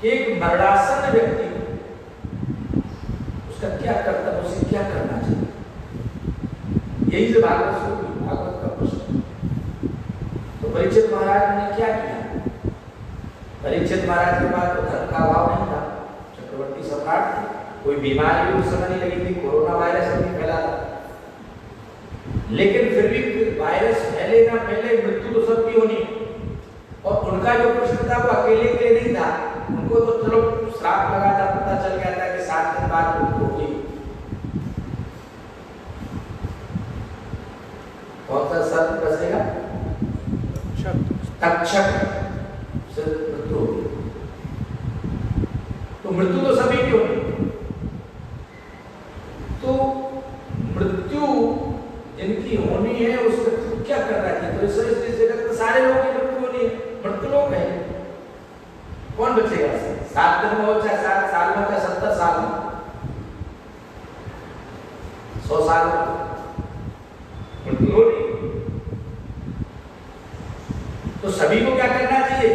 एक मरणासन व्यक्ति उसका क्या कर्तव्य, उसे क्या करना चाहिए? यही से भागवत शुरू, भागवत का प्रश्न। तो परीक्षित महाराज ने क्या किया? परीक्षित महाराज के पास तो धन का अभाव नहीं था, चक्रवर्ती सम्राट थे, कोई बीमारी भी उस समय नहीं लगी थी, कोरोना वायरस नहीं फैला था। लेकिन फिर भी वायरस फैले ना फैले, मृत्यु तो सबकी होनी है। और उनका जो प्रश्न था वो अकेले के लिए नहीं था, उनको तो चलो श्राप लगा था, पता चल गया था कि 7 दिन बाद मृत्यु होगी। कौन सा सर्प बसेगा? तक्षक से मृत्यु होगी। तो मृत्यु तो सभी की होगी। तो मृत्यु जिनकी होनी है उस व्यक्ति को क्या करना चाहिए? तो इस जगत में सारे लोगों की मृत्यु होनी है, मृत्यु लोग है, कौन बचेगा? 7 दिन में हो, चाहे 7 साल में, चाहे 70 साल में, 100 साल में मृत्यु होनी। तो सभी को क्या करना चाहिए?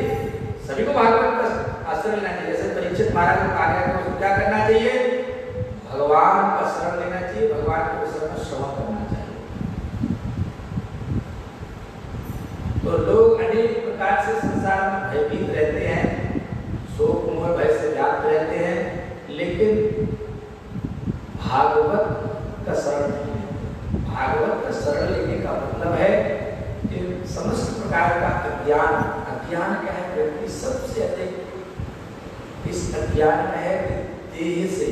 सभी को भागवत का आश्रय लेना चाहिए। जैसे परीक्षित महाराज को कहा गया उसको क्या करना चाहिए? भगवान का शरण लेना चाहिए, भगवान के शरण में श्रवण करना चाहिए। तो लोग अनेक प्रकार से संसार में भयभीत रहते हैं, शोक मोह भय से व्याप्त रहते हैं, लेकिन भागवत का शरण नहीं लेते। भागवत का शरण लेने का मतलब है कि समस्त प्रकार का अज्ञान, अज्ञान क्या है? व्यक्ति सबसे अधिक इस अज्ञान में है देह से।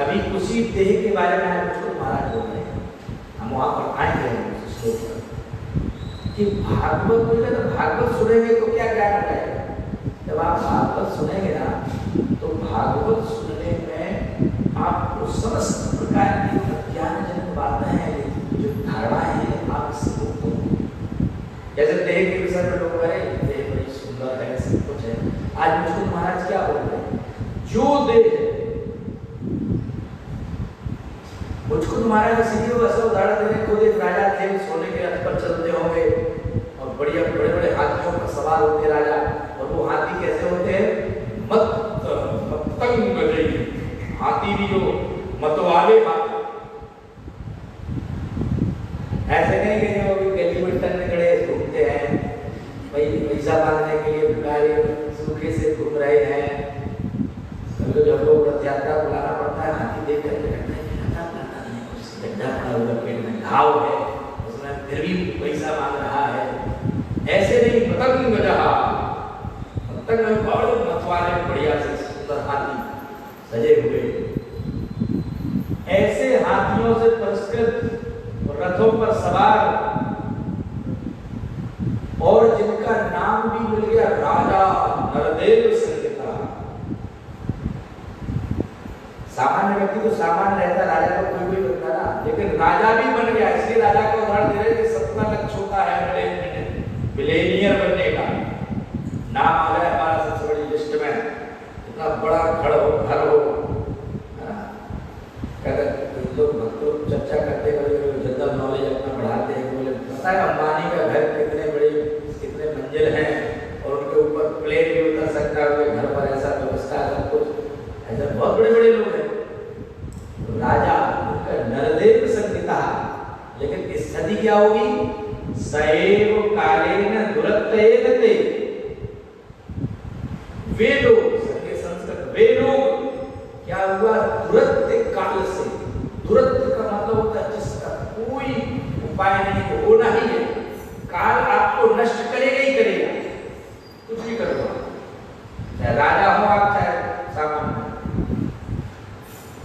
अभी उसी देह के बारे में हम महाराज बोल रहे हैं, हम वहां पर आएंगे श्लोक पर कि भागवत बोले तो भागवत सुनेंगे तो क्या ज्ञान हो जाएगा? जब आप भागवत सुनेंगे ना तो भागवत सुनने में आपको समस्त प्रकार की अज्ञानजनक बातें हैं, जो धारणाएं हैं, आप इससे मुक्त होंगे। जैसे देह के विषय में लोग कहे देह बड़ी सुंदर है, सब कुछ है। आज मुझको महाराज क्या बोल रहे हैं? जो देह है मुझको तुम्हारा इसीलिए वैसा उदाहरण देने को, एक राजा थे, सोने के रथ पर चलते होंगे और बढ़िया बड़े बड़े हाथियों पर सवार होते राजा। और वो हाथी कैसे होते हैं? मतंग हाथी भी जो मतवाले हाथी, ऐसे नहीं कि जो गली में टन खड़े घूमते हैं, भाई पैसा बांधने के लिए भिखारी सूखे से घूम रहे हैं। कभी जब लोग रथ यात्रा बुलाना पड़ता होता है, हाथी देख करके लगता है कि लड़ता नहीं है, कुछ गड्ढा पड़ा हुआ पेट में, घाव है, उसमें फिर भी पैसा मांग रहा है। ऐसे नहीं, पतंग जहा पतंग में बड़े मतवाले बढ़िया से सुंदर हाथी सजे हुए, ऐसे हाथियों से पुरस्कृत रथों पर सवार, और जिनका नाम भी मिल गया राजा नरदेव संहिता। सामान्य व्यक्ति तो सामान्य रहता, राजा तो कोई भी बनता ना, लेकिन राजा भी बन गया। इसलिए राजा का उदाहरण दे रहे कि 17 लक्ष्य होता है मिलेनियर बनने का। नाम आ गया हमारा सबसे बड़ी लिस्ट में, इतना बड़ा घर हो, लोग भक्तों चर्चा करते जनरल नॉलेज अपना बढ़ाते हैं, बोले पता है अंबानी का घर कितने मंजिल हैं, और उनके ऊपर प्लेन भी उतर सकता है, घर पर ऐसा व्यवस्था सब कुछ, ऐसा बहुत बड़े बड़े लोग हैं। तो राजा उनका नरदेव संहिता, लेकिन स्थिति क्या होगी? सएव कालेन दुरत्तेन ते, वे लोग, संस्कृत वे लोग क्या हुआ? दुरत्ते काल से, दुरत्त का मतलब होता है जिसका कोई उपाय नहीं, होना ही है, काल आपको नष्ट करेगा ही करेगा, कुछ भी करो, चाहे राजा हो आप, चाहे सामान्य।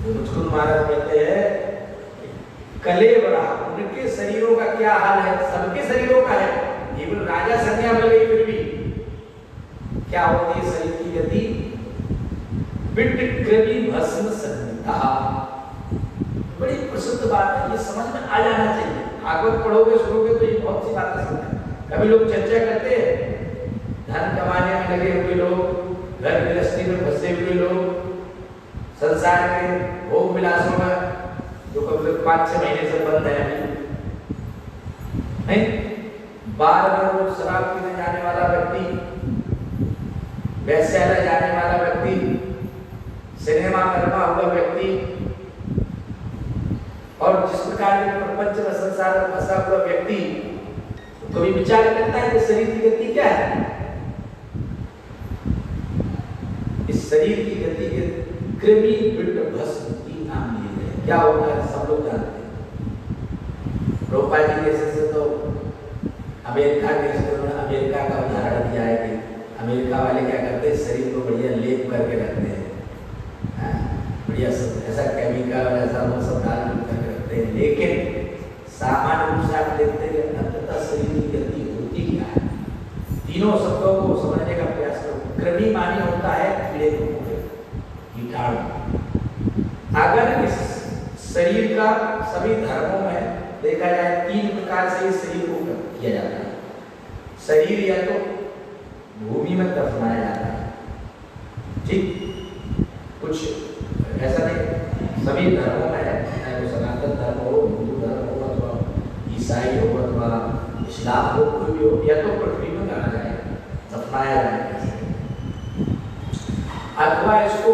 मुझको महाराज कहते हैं कले बड़ा, उनके शरीरों का क्या हाल है? सबके शरीरों का है, केवल राजा संज्ञा मिल गई, फिर भी क्या होती है शरीर की गति? विटक्रमी भस्म संहिता, बड़ी प्रसिद्ध बात है, ये समझ में आ जाना चाहिए। भागवत पढ़ोगे सुनोगे तो ये बहुत सी बातें समझ। कभी लोग चर्चा करते हैं, धन कमाने में लगे हुए लोग, घर गृहस्थी में फंसे हुए लोग, संसार के भोग विलासों में जो कभी 5-6 महीने से बंद है अभी, नहीं, बार बार रोज शराब पीने जाने वाला व्यक्ति, वैश्यालय जाने वाला व्यक्ति, सिनेमा करना हुआ व्यक्ति, और जिस प्रकार के प्रपंच में संसार में फंसा हुआ व्यक्ति, तो कभी विचार करता है कि शरीर की गति क्या है? इस शरीर की गति के कृमि विट भस्म तीन नाम दिए गए। क्या होता है सब लोग जानते हैं। रूपा जी जैसे से तो अमेरिका का उदाहरण दिया है कि अमेरिका वाले क्या करते हैं, शरीर को बढ़िया लेप करके रखते हैं, बढ़िया ऐसा केमिकल ऐसा वो सब डाल करके रखते हैं, लेकिन सामान्य रूप से आप देखते हैं कि अंततः शरीर की गति होती क्या है। तीनों शब्दों को समझने का प्रयास करो। कृमि मानी होता है कीड़े कीटाणु। अगर इस शरीर का सभी धर्मों में देखा जाए 3 प्रकार से इस शरीर को किया जाता है। शरीर या तो भूमि में दफनाया जाता है, ठीक, कुछ ऐसा नहीं, सभी धर्मों में है, चाहे वो सनातन धर्म हो, हिंदू धर्म हो, अथवा ईसाई हो, अथवा इस्लाम हो, कोई भी हो, या तो पृथ्वी में गाड़ा जाए, दफनाया जाए, अथवा इसको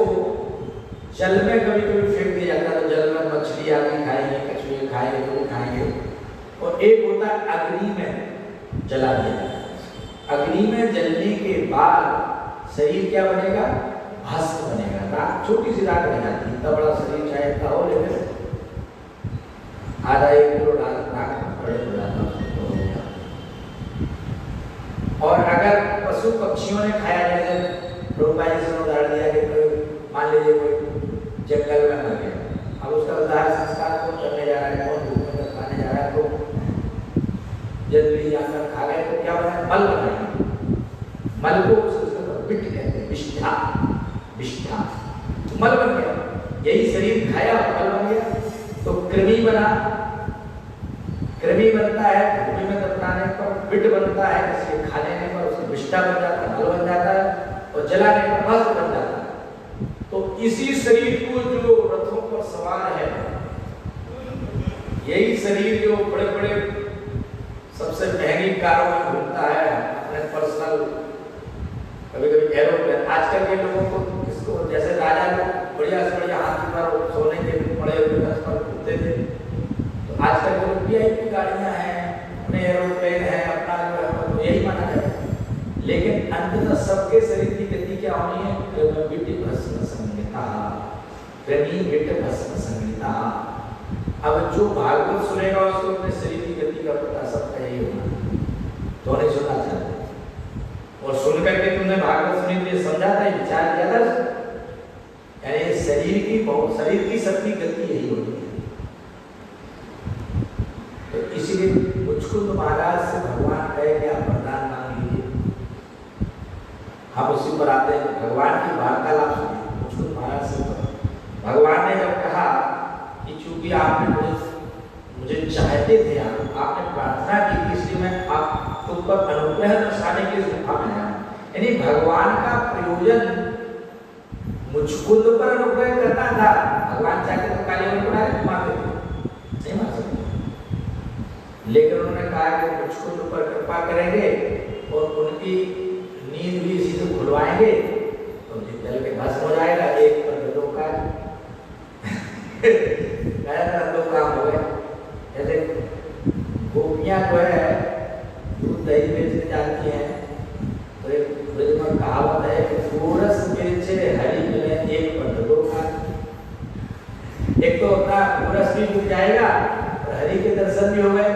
जल में कभी कभी फेंक दिया जाता है, तो जल में मछली आदि खाएंगे, कछुए खाएंगे, वो खाएंगे। और एक होता है अग्नि में जला दिया जाता है। अग्नि में जलने के बाद शरीर क्या बनेगा? भस्म बनेगा, राख, छोटी सी राख बन जाती है। इतना बड़ा शरीर चाहे इतना हो, लेकिन आधा 1 किलो राख बड़े हो जाता है। और अगर पशु पक्षियों ने खाया, जैसे रूपाई से उदाहरण दिया कि मान लीजिए कोई जंगल में मर गया, अब उसका उदाहरण संस्कार कौन करने जा रहा है, कौन धूप में दफनाने जा रहा है, तो जल्दी जाकर खा गए तो क्या बना? मल बनाएंगे। मल को विट कहते हैं, विष्ठा, विष्ठा, मल बन गया। यही शरीर खाया, मल बन गया, तो कृमि बना। कृमि बनता है भूमि में दफनाने पर, विट बनता है इसलिए खा लेने पर उसका विष्ठा बन जाता है, मल बन जाता है, और जलाने पर भस्म बन जाता है। तो इसी शरीर को जो रथों पर सवार है, यही शरीर जो बड़े बड़े सबसे महंगी कारों में घूमता है, अपने पर्सनल, कभी कभी एरोप्लेन, आजकल के लोगों को किसको, जैसे राजा लोग बढ़िया से बढ़िया हाथी पर सोने के बड़े रथ पर घूमते थे, तो आजकल जो VIP गाड़ियां हैं, अपने एरोप्लेन है, अपना जो है तो यही माना जाए। लेकिन अंततः सबके शरीर की गति क्या होनी है? क्रमीघट भस्म संहिता। अब जो भागवत सुनेगा उसको अपने शरीर की गति का पता सबका यही होगा, तो नहीं सुनना चाहते। और सुन करके तुमने भागवत सुनी तो ये समझा था, विचार किया था, यानी शरीर की सबकी गति यही होती है। तो इसीलिए मुझकुंद महाराज से भगवान कहे कि आप वरदान मांग लीजिए। हम उसी पर आते हैं, भगवान की वार्तालाप सुनिए मुझकुंद महाराज से। भगवान ने जब कहा कि चूंकि आपने मुझे चाहते थे, आपने प्रार्थना की थी, इसलिए मैं आप तुम पर अनुग्रह दर्शाने के लिए गुफा में आया। यानी भगवान का प्रयोजन मुझकुंद पर अनुग्रह करना था। भगवान चाहते तो काली को बुला के मारते थे, नहीं मार सकते, लेकिन उन्होंने कहा कि मुझकुंद पर कृपा करेंगे और उनकी नींद भी इसी से खुलवाएंगे तो जल के भस्म हो जाएगा। एक पर दो काम हो गए। जैसे गोपियां जो है दूध दही बेचने जाती हैं, तो एक ब्रज में कहावत है कि गोरस बेचे हरि मिले एक पर दो काम। एक तो अपना गोरस भी डूब जाएगा और हरि के दर्शन भी हो गए।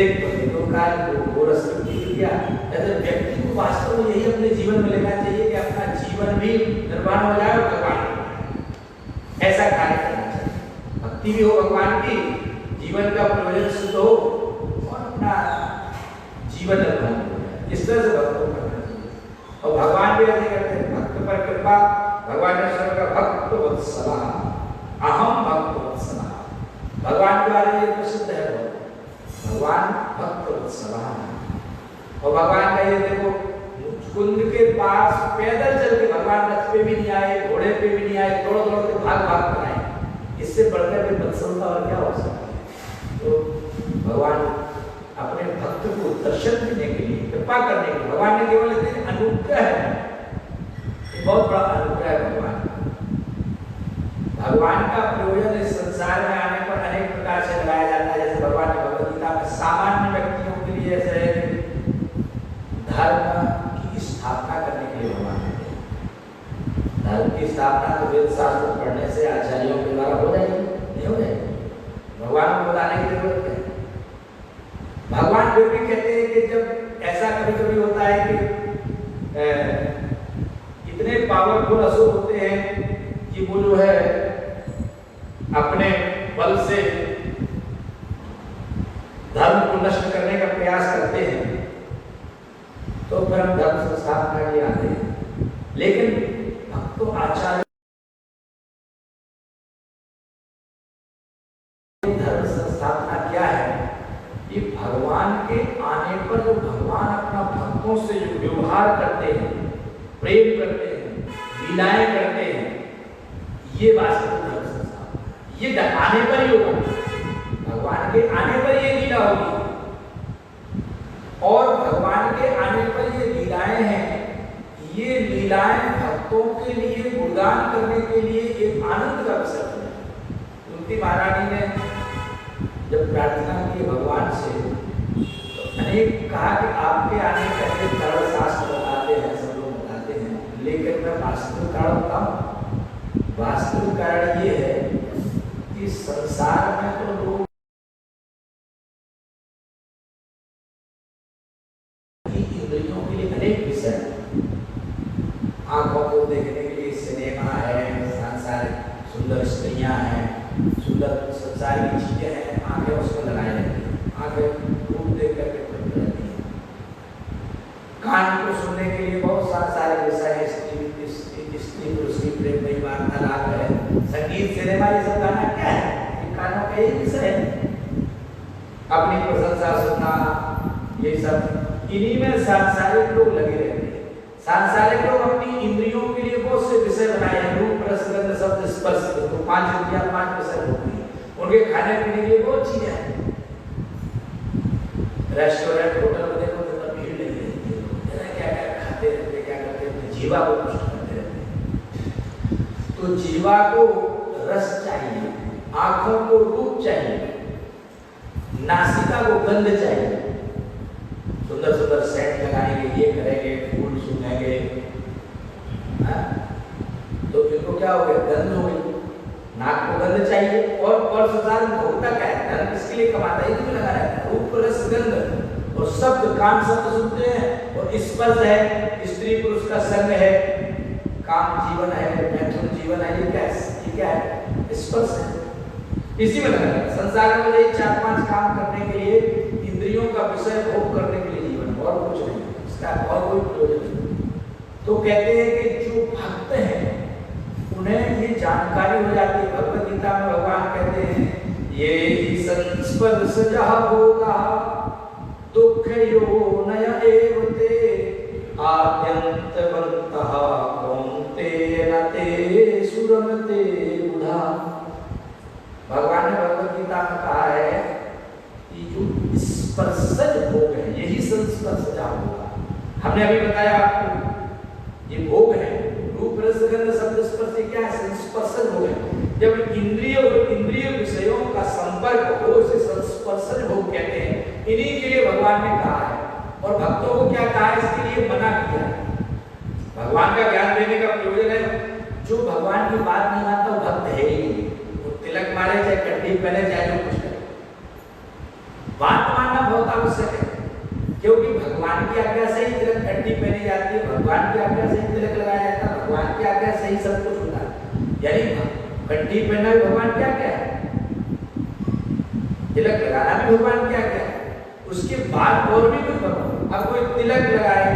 एक पर दो काम गोरस भी गया। ऐसे व्यक्ति को वास्तव में यही अपने जीवन में लेना चाहिए कि अपना जीवन भी निर्वाण हो जाए और भगवान ऐसा कार्य करना चाहिए। भक्ति भी हो भगवान की, जीवन का प्रयोजन सिद्ध हो और अपना जीवन निर्वाण हो जाए। इस तरह से भक्तों को करना चाहिए। और भगवान भी ऐसे करते हैं, भक्त पर कृपा। भगवान ने स्वर्ग का भक्त वत्सला, अहम भक्त वत्सला। भगवान के बारे में प्रसिद्ध है, भगवान भक्त वत्सला। और भगवान का ये देखो, कुंद के पास पैदल चल के भगवान रथ पे भी नहीं आए, घोड़े पे भी नहीं आए, दौड़ दौड़ के भाग कर आए। इससे बढ़कर भी वत्सलता और क्या हो सकता है। तो भगवान अपने भक्त को दर्शन देने के लिए, कृपा करने के लिए, भगवान ने केवल इतने अनुग्रह है, बहुत बड़ा अनुग्रह है भगवान का। भगवान का प्रयोजन इस संसार में आने पर अनेक प्रकार से लगाया जाता है। जैसे भगवान ने भगवद गीता में सामान्य व्यक्तियों के लिए ऐसे धर्म की स्थापना करने के लिए भगवान ने, धर्म की स्थापना तो वेद शास्त्र पढ़ने से आचार्यों के द्वारा हो जाएगी, नहीं हो जाएगी, भगवान को बताने की जरूरत है। भगवान फिर भी कहते हैं कि जब ऐसा कभी कभी होता है कि इतने पावरफुल असुर होते हैं कि वो जो है अपने बल से धर्म को नष्ट करने का प्रयास करते हैं, तो फिर हम धर्म संस्थापना के लिए आते हैं। लेकिन भक्तों आचार्य धर्म संस्थापना क्या है, ये भगवान के आने पर जो भगवान अपना भक्तों से जो व्यवहार करते हैं, प्रेम करते हैं, लीलाएं करते हैं, ये वास्तविक धर्म संस्थापना। ये आने पर ही होगा, भगवान के आने पर ये लीला होगी। और भगवान के आने पर ये लीलाएं हैं, ये लीलाएं भक्तों के लिए गुणगान करने के लिए एक आनंद का अवसर है। कुंती महारानी ने जब प्रार्थना की भगवान से, तो अनेक कहा कि आपके आने का एक कारण शास्त्र बताते हैं, सब लोग बताते हैं, लेकिन मैं वास्तविक कारण बताऊं। वास्तविक कारण ये है कि संसार में तो लोग आंखों को देखने के लिए सिनेमा है, सांसारिक सुंदर स्त्रियां हैं, सुंदर संसार की चीजें हैं, आंखें उसमें लगाई जाती हैं, आंखें रूप देख करके खुश रहती हैं। कान को सुनने के लिए बहुत सारे विषय है, स्त्री पुरुष की प्रेम में वार्तालाप है, संगीत, सिनेमा, ये सब गाना क्या है, ये कानों का एक विषय है। अपनी प्रशंसा सुनना, ये सब इन्हीं में सांसारिक लोग लगे रहते हैं। सांसारिक लोग अपनी इंद्रियों के लिए बहुत से विषय बनाए हैं, रूप, रस, गंध, शब्द, स्पर्श, तो 5 इंद्रियां, 5 विषय होती हैं। उनके खाने पीने के लिए बहुत चीजें हैं। रेस्टोरेंट, होटल में देखो तो भीड़ लगी रहती है, क्या क्या खाते रहते हैं, क्या करते हैं, जीवा को पुष्ट करते रहते हैं। तो जीवा को रस चाहिए, आंखों को रूप चाहिए, नासिका को गंध चाहिए, सुंदर सुंदर सेंट लगाएंगे, ये करेंगे, फूल सूंघेंगे, तो इनको क्या क्या हो गया, गंध हो गई, नाक को गंध चाहिए। और संसार में भोगता क्या है, धन किसके लिए कमाता है, इधर लगा रहता है, रूप रस गंध और शब्द, कान शब्द सुनते हैं, और स्पर्श है, स्त्री पुरुष का संग है, काम जीवन है, मैथुन जीवन है, ये क्या है, स्पर्श है, इसी में लगा है। संसार में ये 4-5 काम करने के लिए, इंद्रियों का विषय भोग करने के लिए जीवन, और कुछ नहीं, इसका और कोई प्रयोजन नहीं। तो कहते हैं कि जो भक्त हैं उन्हें ये जानकारी हो जाती है। भगवद गीता में भगवान कहते हैं ये ही संस्पर्श जहाँ होगा दुख योनय एवते आद्यंतवन्तः कौन्तेय न ते सुरमते बुधा। भगवान ने भगवद गीता में कहा है कि जो स्पर्शज भोग है यही संस्पर्श जहाँ होगा। हमने अभी बताया आपको ये भोग है, रूप रस गंध शब्द स्पर्श क्या है, संस्पर्शन भोग है। जब इंद्रिय विषयों का संपर्क हो उसे संस्पर्शन भोग कहते हैं। इन्हीं के लिए भगवान ने कहा है, और भक्तों को क्या कहा है, इसके लिए मना किया है। भगवान का ज्ञान देने का प्रयोजन है, जो भगवान की बात नहीं मानता वो भक्त है ही नहीं। वो तिलक मारे चाहे कट्टी पहने चाहे जो कुछ करे, बात मानना बहुत आवश्यक है, क्योंकि भगवान की आज्ञा से ही तिलक कट्टी पहनी जाती है, भगवान की आज्ञा से ही तिलक लगाया जाता है, भगवान की आज्ञा से ही सब कुछ होता है। यानी कट्टी पहनना भी भगवान की आज्ञा है, तिलक लगाना भी भगवान की आज्ञा है, उसके बाद और भी कुछ भगवान। अब कोई तिलक लगाए,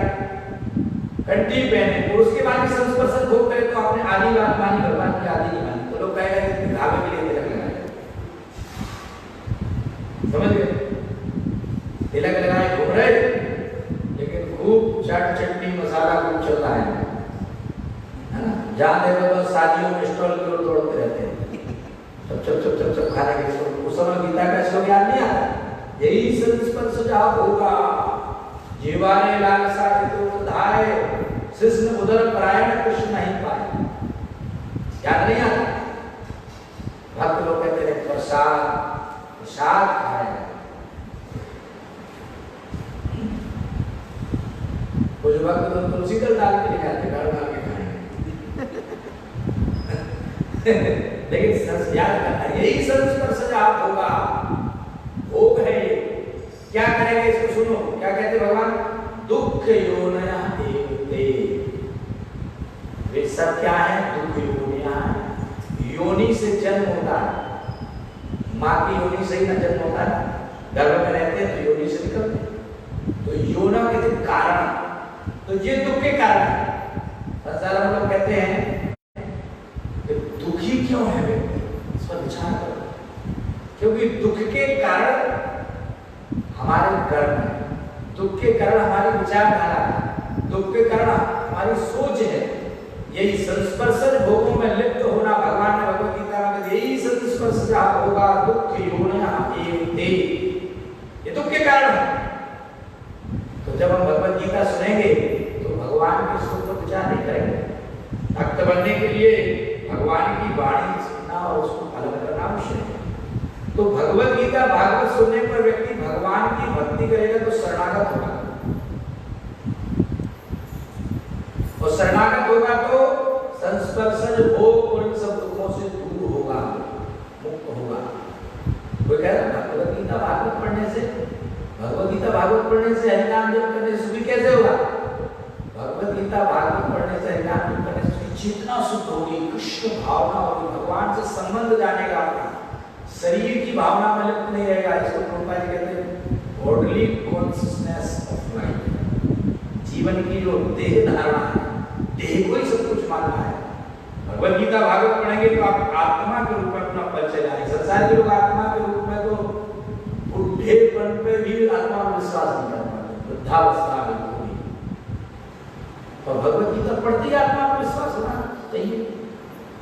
कट्टी पहने और उसके बाद भी संस्पर्शन भोग करे तो आपने आधी बात मानी, भगवान की आधी नहीं मानी। तो लोग कहेंगे दिखावे के लिए तिलक लगाए, समझ गए, तिलक लगाए घूम रहे, लेकिन खूब चाट चटनी मसाला खूब चल रहा है ना। जहाँ देखो तो शादियों में स्टॉल की ओर दौड़ते रहते हैं, चप खाने के। उस समय गीता का श्लोक याद नहीं आता, यही संस्पर्श जहाँ होगा जीवाने लालसा हेतु धाय शिष्ण उदर परायण कृष्ण नहीं पाए। याद नहीं आता, भक्त लोग कहते हैं प्रसाद खाएगा, कुछ वक्त तो तुलसी दल डाल के निकालते, गाड़ डाल के खाएंगे। लेकिन याद करना यही संस्पर्श आप होगा, भोग है ये। क्या करेंगे इसको सुनो, क्या कहते भगवान, दुख योनया एवते। वे सब क्या है, दुख योनिया है। योनि से जन्म होता है, माँ की योनि से ही ना जन्म होता है, गर्भ में रहते हैं तो योनि से निकलते हैं। तो योना के कारण, तो ये दुख के कारण है। संसार में लोग कहते हैं कि दुखी क्यों है व्यक्ति, इस पर विचार करो। क्योंकि दुख के कारण हमारे कर्म है, दुख के कारण हमारी विचारधारा है, दुख के कारण हमारी सोच है। यही संस्पर्शन भोगों में लिप्त होना, भगवान ने भगवद गीता में यही संस्पर्श जहाँ होगा दुख योनया एवते, ये दुख के कारण है। तो जब हम भगवद गीता सुनेंगे तो भगवान के सुख पर विचार नहीं करेंगे। भक्त बनने के लिए भगवान की वाणी सुनना और उसको पालन करना आवश्यक है। तो भगवद गीता भागवत सुनने पर व्यक्ति भगवान की भक्ति करेगा तो शरणागत होगा, और शरणागत होगा तो संस्पर्शज भोग और इन सब दुखों से दूर होगा, मुक्त होगा। कोई कह रहा भगवद गीता भागवत पढ़ने से, भगवद गीता भागवत पढ़ने से हरिनाम जप करने से भी कैसे होगा? भगवद गीता भागवत पढ़ने से हरिनाम जप करने से चेतना शुद्ध होगी, कृष्ण भावना होगी, भगवान से संबंध जानेगा आपका, शरीर की भावना में लिप्त नहीं रहेगा। इसको प्रभुपाद जी कहते हैं बॉडली कॉन्शियसनेस ऑफ लाइफ, जीवन की जो देह धारणा है, देह को ही सब कुछ मानना है। भगवद गीता भागवत पढ़ेंगे तो आप आत्मा के रूप में अपना परिचय जानेंगे। संसार के लोग आत्मा के रूप में तो बुढ़ेपन पे भी आत्मा में विश्वास नहीं कर पाते, वृद्धावस्था में होगी। और भगवद गीता पढ़ते ही आत्मा में विश्वास होना चाहिए।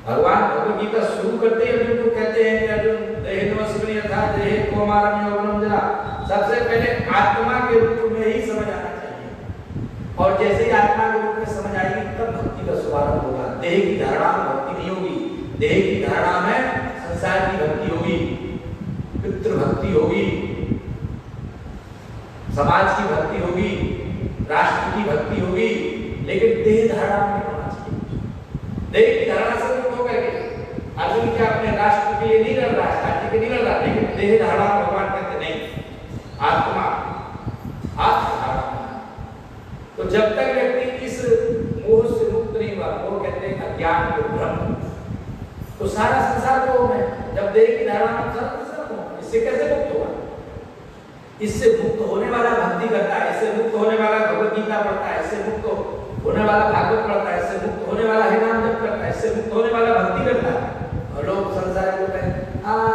भगवान भगवद गीता शुरू करते ही अर्जुन को कहते हैं कि अर्जुन देहनवस्मि यथा देहे कौमारम यौवनम जरा, सबसे पहले आत्मा के रूप में ही समझ आना चाहिए। और जैसे ही आत्मा के रूप में समझ आएगी तब भक्ति का शुभारंभ होगा। देह की धारणा में भक्ति नहीं होगी, देह की धारणा में संसार की भक्ति होगी, पितृ भक्ति होगी, समाज की भक्ति होगी, राष्ट्र की भक्ति होगी, लेकिन देह धारणा में होना चाहिए। देह की धारणा से मुक्त होगा, अर्जुन क्या अपने राष्ट्र के लिए नहीं लड़ रहा है, राज्य के लिए लड़ रहा है, लेकिन देह धारण भगवान कहते नहीं, आत्मा आत्मा। तो जब तक व्यक्ति इस मोह से मुक्त नहीं हुआ, वो कहते हैं अज्ञान को भ्रम, तो सारा संसार को है। जब देह की धारणा में सारा संसार को, इससे कैसे मुक्त होगा? इससे मुक्त होने वाला भक्ति करता है, इससे मुक्त होने वाला भगवत गीता पढ़ता है, इससे मुक्त होने वाला भागवत पढ़ता है, इससे मुक्त होने वाला है नाम जप करता है, इससे मुक्त होने वाला भक्ति करता है। और लोग संसार को कहते हाँ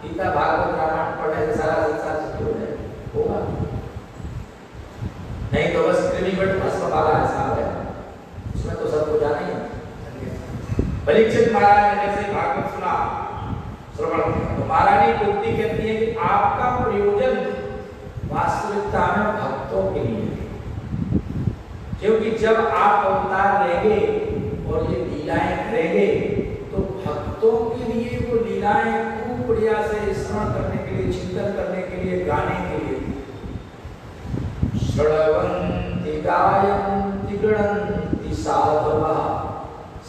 गीता भागवत रामायण पढ़ने से सारा संसार सुखी हो जाए, होगा नहीं तो बस कृमि बट भस्म वाला हिसाब है, उसमें तो सबको जाना ही है। परीक्षित महाराज ने जैसे भागवत सुना श्रवण किया तो महारानी कुंती कहती है कि आपका प्रयोजन वास्तविकता में भक्तों के लिए, क्योंकि जब आप अवतार लेंगे और ये लीलाएं करेंगे तो भक्तों के लिए वो लीलाएं खूब बढ़िया से स्मरण करने के लिए, चिंतन करने के लिए, गाने के लिए। श्रवन्ति गायन्ति गृह्णन्ति साधवः,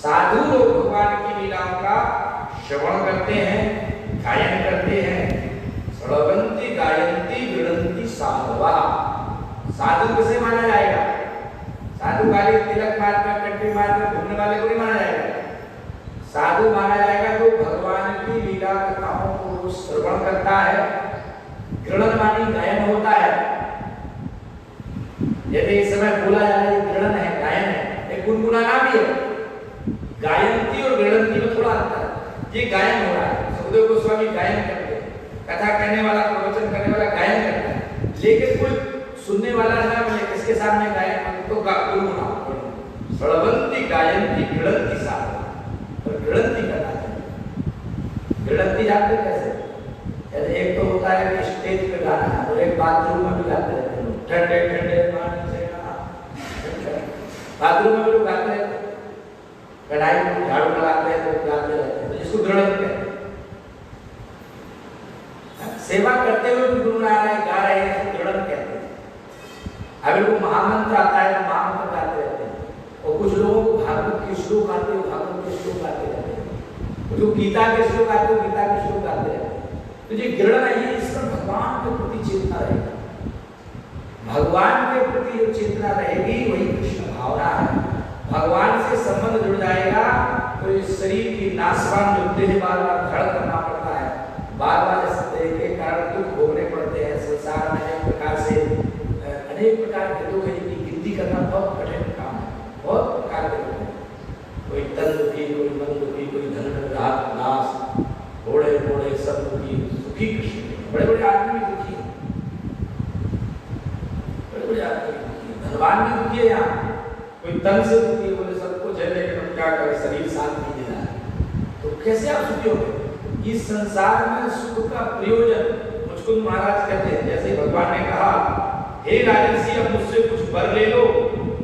साधु लोग भगवान की लीलाओं का श्रवण करते हैं, गायन करते हैं। श्रवन्ति गायन्ति गृह्णन्ति साधवः, साधु किसे माना जाएगा? साधु वाले तिलक मारकर कंठी मारकर घूमने वाले को नहीं माना जाएगा। साधु माना जाएगा तो भगवान की लीला कथाओं को श्रवण करता है, गृणन मानी गायन होता है। यदि इस समय बोला जा रहा है गृणन है, गायन है, एक गुनगुनाना भी है। गायंती और गृणंती में थोड़ा अंतर है। ये गायन हो रहा है, सुखदेव गोस्वामी गायन करते हैं, कथा कहने वाला, प्रवचन करने वाला गायन करता है, लेकिन कोई सुनने वाला ना मिले किसके सामने गायन तो गुनगुना। श्रवन्ति गायन्ति गृह्णन्ति साधवः, और गृह्णन्ति करना चाहिए। गृह्णन्ति जानते कैसे? एक तो होता है कि स्टेज पे गाना है और एक बाथरूम में भी गाते रहते हैं, ठंडे ठंडे पानी से बाथरूम में भी लोग गाते रहते हैं, कढ़ाई में झाड़ू लगाते हैं तो गाते रहते हैं, तो जिसको गृह्णन कहते हैं। सेवा करते हुए भी गुनगुना रहे, गा रहे हैं तो गृह्णन कहते हैं। अभी लोग महामंत्र आता है तो महामंत्र गाते रहते हैं, और कुछ लोगों को भागवत के श्लोक आते हैं, भागवत के श्लोक गाते रहते हैं, जो गीता के श्लोक आते हैं गीता के श्लोक गाते रहते हैं। तो ये गृह्णन है, इसमें भगवान के प्रति चेतना रहेगी। भगवान के प्रति जो चेतना रहेगी वही कृष्ण भावना है। भगवान से संबंध जुड़ जाएगा तो इस शरीर की नाशवान जो देह बार बार धड़ करना पड़ता है, बार बार इस देह के कारण दुख भोगने पड़ते हैं। संसार में अनेक प्रकार के दुख है, इनकी गिनती करना बहुत कठिन काम है। बहुत प्रकार के दुख हैं, कोई तन दुखी, कोई मन दुखी, कोई धन रात नाश, घोड़े घोड़े सब दुखी। सुखी कृष्ण, बड़े बड़े आदमी भी दुखी हैं, बड़े बड़े आदमी दुखी हैं, धनवान भी दुखी है। यहाँ कोई तन से दुखी है, बोले सब कुछ है लेकिन क्या करे, शरीर साथ नहीं दे रहा है, तो कैसे आप सुखी होंगे? इस संसार में सुख का प्रयोजन मुझको महाराज कहते हैं, जैसे भगवान ने कहा हे राजर्षि अब मुझसे कुछ वर ले लो,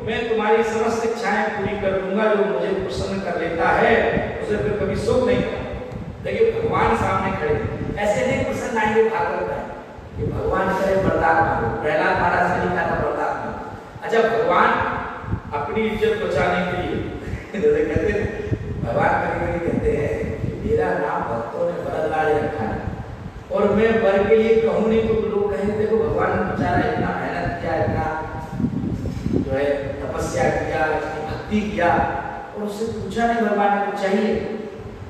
मैं तुम्हारी समस्त इच्छाएं पूरी कर दूंगा। जो मुझे प्रसन्न कर लेता है उसे फिर कभी शोक नहीं होगा। देखिए भगवान सामने खड़े, ऐसे नहीं प्रसन्न आएंगे भागवत में कि भगवान करे वरदान मांगो। प्रहलाद महाराज ने लिखा था वरदान मांगो। अच्छा भगवान अपनी इज्जत बचाने के लिए जैसे कहते हैं, भगवान कभी कहते हैं कि मेरा नाम भक्तों ने वरदान रखा है और मैं वर के लिए कहूँ नहीं तो लोग कहेंगे देखो भगवान ने बेचारा इतना मेहनत किया, इतना जो है तपस्या किया, इतनी भक्ति किया और उससे पूछा नहीं भगवान को चाहिए,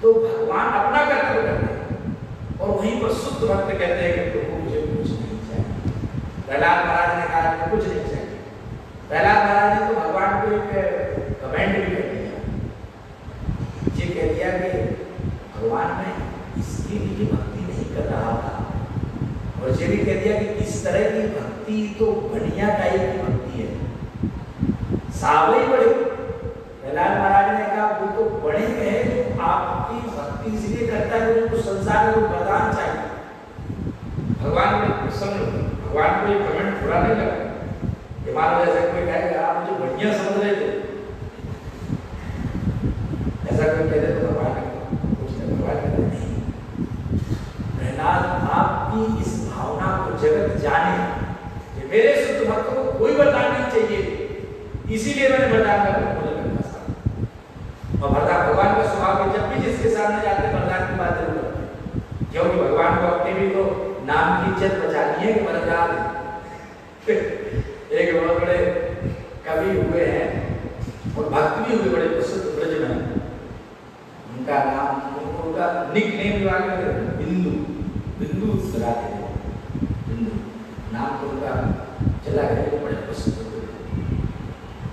तो भगवान अपना कर्तव्य करते हैं। और वहीं पर शुद्ध भक्त कहते हैं कि प्रभु मुझे कुछ नहीं चाहिए। प्रहलाद महाराज ने कहा कि कुछ नहीं चाहिए। प्रहलाद महाराज ने तो भगवान को एक कमेंट भी कर दिया, ये कह दिया कि भगवान में इसके लिए भक्ति नहीं कर रहा था, और ये भी कह दिया कि इस तरह की भक्ति तो बढ़िया टाइप की भक्ति है, सावई बड़े। प्रहलाद महाराज ने कहा वो तो बड़े कहे जो आपकी भक्ति इसलिए करता है कि उनको संसार में वरदान चाहिए। भगवान ने प्रसन्न, भगवान को ये कमेंट बुरा नहीं लगा कि मान लो जैसे कोई कहेगा आप मुझे बढ़िया समझ रहे थे, ऐसा कोई कह दे तो भगवान कहते नहीं। प्रहलाद आपकी इस भावना को जगत जाने कि मेरे शुद्ध भक्तों को कोई वरदान नहीं चाहिए, इसीलिए मैंने वरदान का और भरता भगवान का स्वभाव है, जब भी जिसके सामने जाते नाम की इज्जत बचानी है कि बलराज एक बहुत बड़े कवि हुए हैं और भक्त भी हुए बड़े प्रसिद्ध ब्रज में। उनका नाम उनका निक नेम बिंदु बिंदु लगाते थे, बिंदु नाम तो उनका चला गया, बड़े प्रसिद्ध हुए।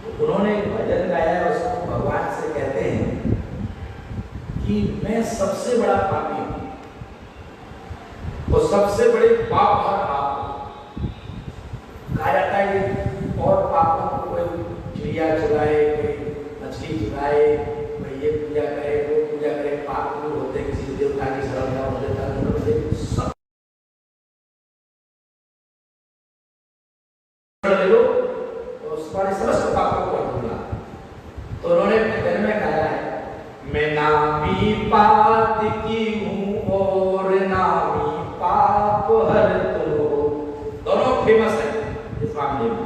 तो उन्होंने भजन गाया, उसको भगवान से कहते हैं कि मैं सबसे बड़ा पापी हूं और सबसे बड़े पाप हर आप कहा जाता है कि और पापों को कोई चिड़िया चुराए, कोई मछली चुराए, कोई ये पूजा करे वो पूजा करे, पाप दूर होते किसी देवता की शरण में हो जाता सब ले लो और तुम्हारे समस्त पापों को दूंगा। तो उन्होंने भजन में कहा है मैं नामी पाप की हूँ और नामी पाप हर तुम हो। दोनों फेमस है इस मामले में।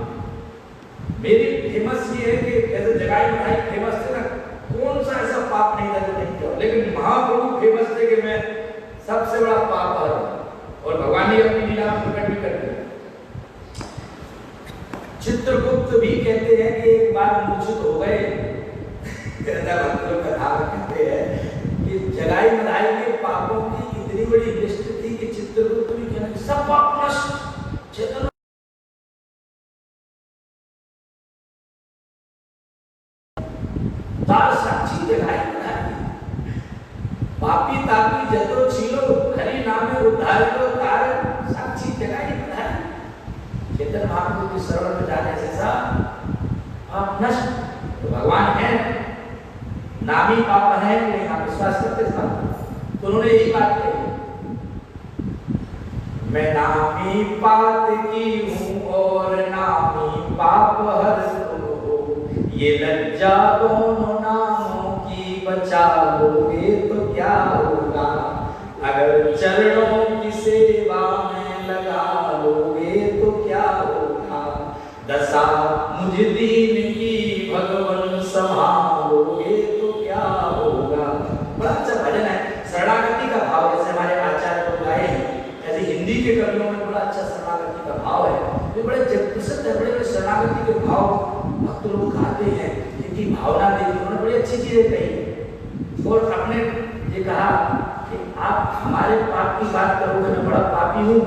मेरी फेमस ये है कि जैसे जगाई बनाई फेमस थे ना, कौन सा ऐसा पाप नहीं था जो नहीं किया, लेकिन महाप्रभु फेमस थे कि मैं सबसे बड़ा पाप हर हूं और भगवान ने अपनी लीला प्रकट भी कर दिया। चित्रगुप्त भी कहते हैं कि एक बार मूर्छित हो गए, कथा कहते हैं कि जगाई बनाई के पापों की इतनी बड़ी लिस्ट थी कि चित्रगुप्त भी कहते सब पाप नष्ट चेतन तार साक्षी जगाई बनाई पापी तापी जतो छीलो हरि नामे उद्धार लो तार साक्षी जगाई बनाई। चेतन महाप्रभु की शरण में जाने से सब पाप नष्ट। तो भगवान है नामी पाप है कि नहीं, आप विश्वास करते थे? तो उन्होंने यही बात कही मैं नामी पाप की हूँ और नामी पाप हर तुम हो, ये लज्जा दोनों नामों की बचा लोगे तो क्या होगा, अगर चरणों की सेवा में लगा लोगे तो क्या होगा, दशा मुझ दीन की भगवन संभालोगे तो क्या होगा। बड़ा अच्छा भजन है, शरणागति का भाव जैसे हमारे आचार्य लोग गाए हैं, ऐसे हिंदी के कवियों में बड़ा अच्छा शरणागति का भाव है। ये बड़े प्रसिद्ध है, बड़े शरणागति के भाव भक्त लोग गाते हैं, इनकी भावना देखी उन्होंने बड़ी अच्छी चीजें कही। और अपने ये कहा कि आप हमारे पाप की बात करोगे, मैं बड़ा पापी हूँ,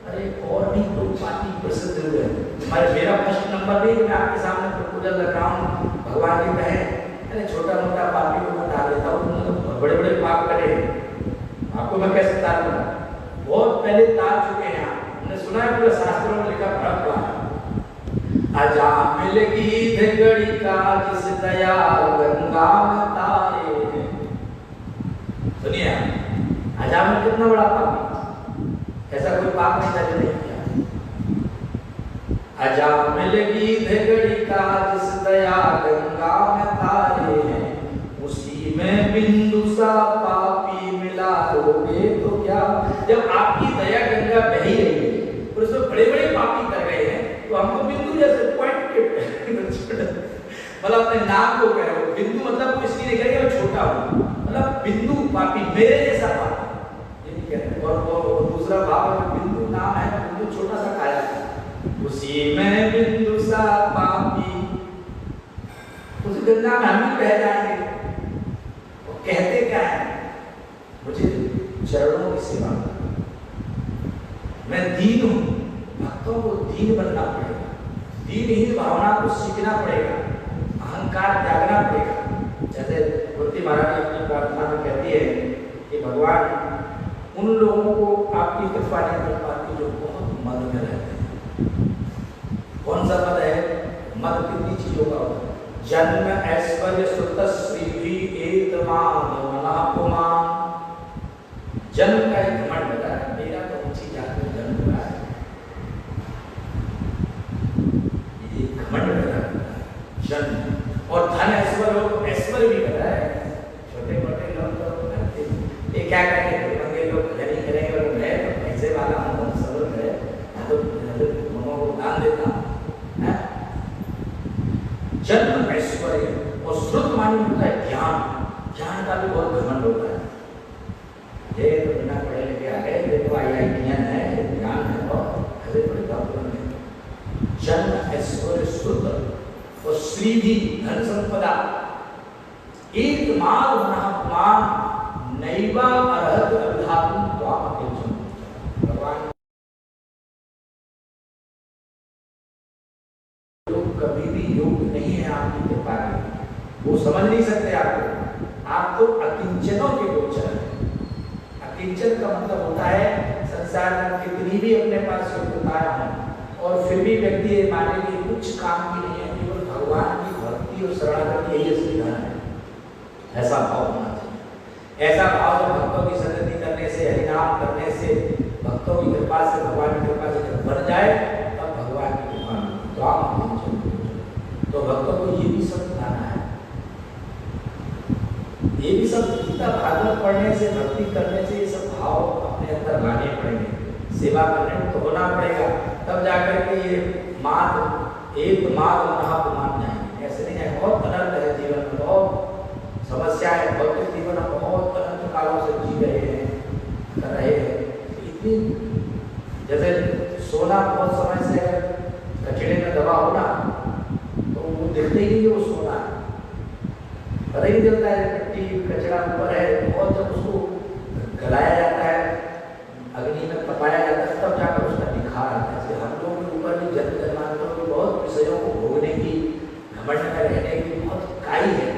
अरे और भी लोग पापी प्रसिद्ध हुए। हमारे मेरा फर्स्ट नंबर नहीं, मैं आपके सामने प्रपोजल लग रहा हूँ, भगवान जी कहे अरे छोटा मोटा पापी को बता देता हूँ, तुमने बड़े बड़े पाप करे आपको मैं कैसे तार दूंगा, बहुत पहले तार चुके हैं आप। हमने सुना है पूरे शास्त्रों में लिखा भरत पड़ा अजा मिलगी धगड़ी का जिस दया गंगा में तारे। सुनिए अजा में कितना बड़ा पापी, ऐसा कोई पाप नहीं था जो नहीं किया। अजा मिलगी धगड़ी का जिस दया गंगा में तारे हैं, उसी में बिंदु सा पापी मिला लोगे तो क्या। जब आपकी दया गंगा बह ही रही है और उसमें बड़े बड़े पापी कर गए हैं, तो हमको बिंदु जैसे पॉइंट के मतलब अपने नाम को कह रहे हो बिंदु, मतलब इसलिए नहीं कह रहे मैं छोटा हूँ, मतलब बिंदु पापी मेरे जैसा पापी ये नहीं कह रहे। और दूसरा भाव बिंदु नाम है, बिंदु छोटा सा काया था, उसी में बिंदु सा पापी, उस गंगा में हम भी बह जाएंगे। कहते क्या है, मुझे चरणों की सेवा, मैं दीन हूं, भक्तों को दीन बनना पड़ेगा, दीनहीन भावना को सीखना पड़ेगा, अहंकार त्यागना पड़ेगा। जैसे कुंती महारानी अपनी प्रार्थना में कहती है कि भगवान उन लोगों को आपकी कृपा नहीं मिल पाती जो बहुत मद में रहते हैं। कौन सा मद है? मद कितनी चीजों का होता है, जन्म ऐश्वर्य सुत श्री एतमान मनापुमान। जन्म का एक घमंड होता है, मेरा तो ऊंची जात में जन्म हुआ है, ये घमंड पैदा करता है जन्म। और धन ऐश्वर्य हो, ऐश्वर्य भी करता है। छोटे मोटे लोग तो ये क्या करेंगे, मंगे लोग भजन ही करेंगे और मैं तो पैसे वाला हूँ, सरल है, मैं तो लोगों को दान देता हूँ। जन्म ऐश्वर्य और श्रुत मानी होता है ज्ञान, ज्ञान का भी बहुत घमंड होता है। ये तो बिना पढ़े लिखे आ गए, देखो IITian है, श्रीधि धन संपदा एकमाद महात्मान नैवा अर्हत अभिधातुम त्वाम अकेचन। भगवान लोग कभी भी योग्य नहीं है आपकी कृपा के, वो समझ नहीं सकते आपको। आप तो अकिंचनों के गोचर हैं। अकिंचन का मतलब होता है संसार में कितनी भी अपने पास योग्यताएं हों और फिर भी व्यक्ति ये माने कि कुछ काम की नहीं है, केवल भगवान की भक्ति और शरणागति यही असली धन है। ऐसा भाव होना चाहिए। ऐसा भाव जब भक्तों की संगति करने से, हरिनाम करने से, भक्तों की कृपा से, भगवान की कृपा से जब बन जाए तब भगवान की कृपा मिलती। तो आप तो भक्तों को ये भी सब बताना है, ये भी सब गीता भागवत पढ़ने से, भक्ति करने से ये सब भाव अपने अंदर लाने पड़ेंगे। सेवा करने तो होना पड़ेगा, तब जाकर के ये माद एक माद महात्मान जाएंगे। ऐसे नहीं है, बहुत अनर्थ है जीवन में, बहुत समस्याएं, भौतिक जीवन में बहुत अनंत कालों से जी रहे हैं, कर रहे हैं। इतनी जैसे सोना बहुत समय से कचड़े में दबा हो ना तो वो दिखते ही नहीं वो सोना है, पता ही नहीं चलता है मिट्टी कचरा ऊपर है। और जब उसको गलाया जाता है, अग्नि में तपाया जाता है, तब जाकर उसका निखार आता है। हम लोगों के ऊपर भी जन्म जन्मांतरों की बहुत विषयों को भोगने की, घमंड में रहने की बहुत काई है।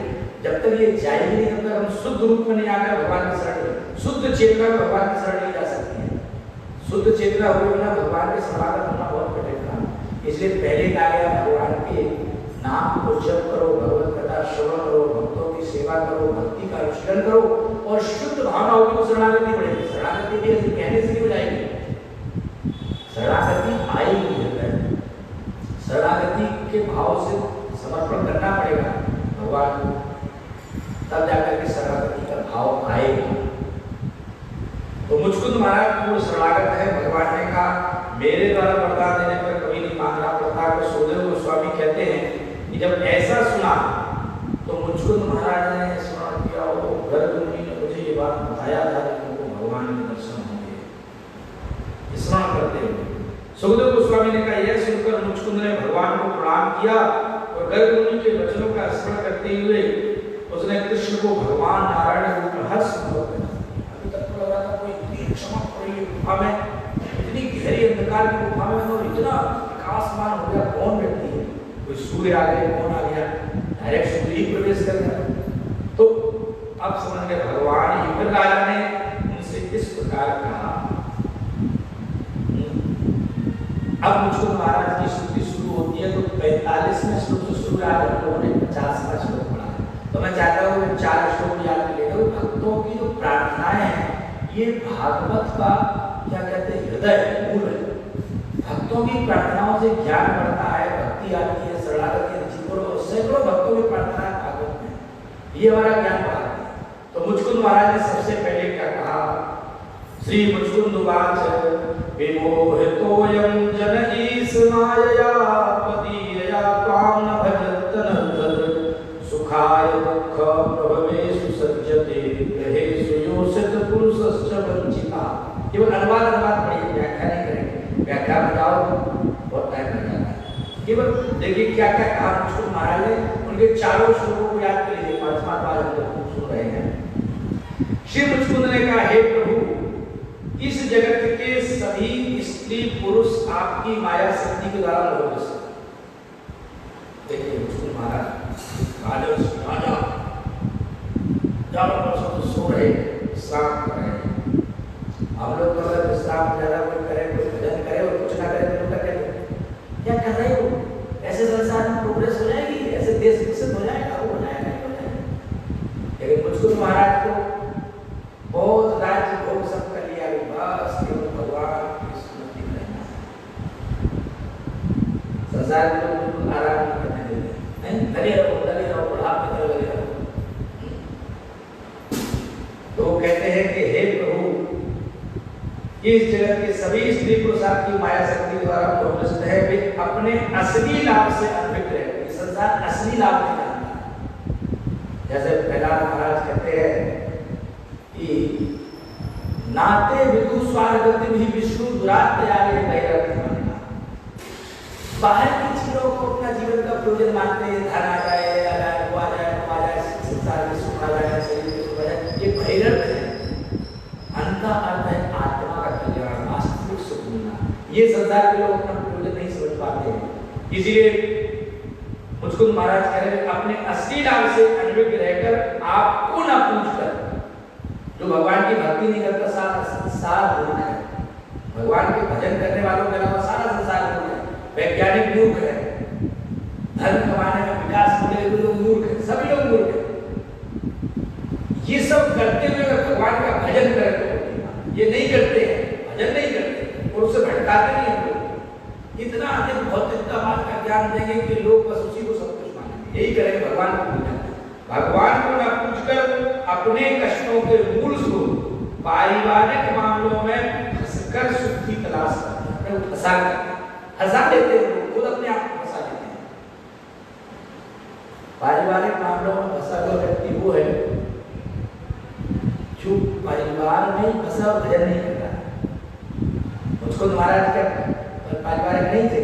जब तक ये जाएगी नहीं तब तक हम शुद्ध रूप में नहीं आकर भगवान की शरण, शुद्ध चेतना में भगवान की शरण नहीं जा सकती है। शुद्ध चेतना हुए बिना भगवान के शरणागत होना बहुत कठिन काम। इसलिए पहले कहा गया भगवान के नाम को जप करो, भगवत कथा श्रवण करो, भक्तों की सेवा करो, भक्ति का अनुष्ठान करो और शुद्ध भावना होगी तो शरणागति बढ़ेगी। शरणागति भी ऐसे कहने से नहीं हो जाएगी, शरणागति आएगी अंदर। शरणागति के भाव से समर्पण करना पड़ेगा भगवान को, तब जाकर के शरणागति का भाव आएगा। तो मुझकुंद महाराज पूर्ण शरणागत है। भगवान ने कहा मेरे द्वारा वरदान देने पर कभी नहीं मांगना पड़ता। तो सुखदेव गोस्वामी कहते हैं कि जब ऐसा सुना तो मुझकुंद महाराज ने स्मरण किया, वो गर्ग मुनि ने मुझे ये बात बताया था कि तुमको भगवान के दर्शन होंगे। स्मरण करते हुए सुखदेव गोस्वामी ने कहा, यह सुनकर मुझकुंद ने भगवान को प्रणाम किया और गर्ग मुनि के वचनों का स्मरण करते हुए उसने कृष्ण को भगवान नारायण रूप में हर्ष अनुभव किया। अभी तक तो लग रहा था कोई इतनी चमक पड़ी गुफा में, इतनी गहरी अंधकार की गुफा में, तो इतना प्रकाशमान हो गया, कौन व्यक्ति है, कोई सूर्य आ गया, कौन आ गया, डायरेक्ट सूर्य ही प्रवेश कर गया। तो अब समझ गए भगवान युगल राजा ने उनसे इस प्रकार कहा। अब मुझको महाराज की स्तुति शुरू होती है, तो 45वें श्लोक से शुरू आज हम लोगों ने 50वां श्लोक पढ़ा है। तो मैं चाहता हूँ 4 श्लोक याद कर लेगा। भक्तों की जो प्रार्थनाएं हैं ये भागवत का क्या कहते हैं हृदय मूल है। भक्तों की प्रार्थनाओं से ज्ञान बढ़ता है, भक्ति आती है, शरणागति जीवन, सैकड़ों भक्तों की प्रार्थनाएं भागवत में, ये हमारा ज्ञान बढ़ाती है। तो मुझकुंद महाराज ने सबसे पहले क्या कहा, श्री मुझकुंद वाच विमोहितोयं जन ईश मायया पदीयया त्वां न भजतन सुखाय दुःख प्रभवेषु सज्जते ग्रहेषु योषित पुरुषश्च वंचिता। केवल अनुवाद पढ़िए, व्याख्या नहीं करेंगे, व्याख्या में जाओ बहुत टाइम लग जाता है। केवल देखिए क्या क्या कहा मुझकुंद महाराज ने, उनके चारों श्लोकों को याद कर लीजिए। 5वां पाठ हम लोग सुन रहे हैं। श्री मुझकुंद ने कहा, हे प्रभु, इस जगत के सभी स्त्री पुरुष आपकी माया शक्ति के द्वारा मोहित हैं। देखिए मुझकुंद महाराज राजा चारों वर्षों तो सो रहे, विश्राम कर रहे हैं। हम लोग तो अगर विश्राम ज्यादा कोई करे, कोई भजन करे और कुछ ना करे तो क्या कर रहे हो, ऐसे संसार में प्रोग्रेस हो जाएगी, ऐसे देश विकसित हो जाएगा, वो हो जाएगा नहीं हो जाएगा। लेकिन मुझकुंद महाराज को बहुत राज्य भोग सब कर लिया, बस केवल भगवान की स्मृति में रहना। संसार में लोग बिल्कुल आराम नहीं करने देते, नहीं लगे रहो बुढ़ापे में लगे रहो। तो कहते हैं कि हे प्रभु, इस जगत के सभी स्त्री पुरुष आपकी माया शक्ति द्वारा मोहग्रस्त है, वे अपने असली लाभ से अनभिज्ञ है। ये संसार असली लाभ नहीं जानता। जैसे प्रहलाद महाराज कहते हैं कि नाते विदु स्वार्गति भी विष्णु दुरात्यागे भैरव। बाहर की चीजों को अपना जीवन का प्रयोजन मानते हैं, धन आ जाए, वो आ जाए, वो आ जाए, संसार में सुख आ जाए, शरीर में सुख आ जाए, ये भैरव है। अंतः अर्थ है आत्मा का कल्याण, वास्तविक सुख मिलना। ये संसार के लोग अपना प्रयोजन नहीं समझ पाते हैं। इसीलिए मुझकुंद महाराज कह रहे हैं अपने असली नाम से अनभिज्ञ रहकर आपको ना पूछकर, जो भगवान की भक्ति नहीं करता सारा संसार मूर्ख है। भगवान के भजन करने वालों के अलावा सारा संसार मूर्ख है। वैज्ञानिक मूर्ख है, धर्म कमाने में विकास होने वाले लोग मूर्ख है, सभी लोग मूर्ख है। ये सब करते हुए भगवान का भजन करें तो ये नहीं करते हैं, भजन नहीं करते और उससे भटकाते नहीं हैं लोग। इतना अधिक भौतिकतावाद का ज्ञान देंगे कि लोग बस उसी को सब कुछ मानेंगे, यही करेंगे, भगवान को पूजा। भगवान को ना पूछकर अपने कष्टों के मूल स्वरूप पारिवारिक मामलों में फंसकर सुख की तलाश करते हैं, फंसा देते हैं लोग, खुद अपने आप को फंसा देते हैं। पारिवारिक मामलों में फंसा हुआ व्यक्ति वो है जो परिवार में फंसा भजन नहीं कर रहा। मुझको महाराज क्या पारिवारिक नहीं थे,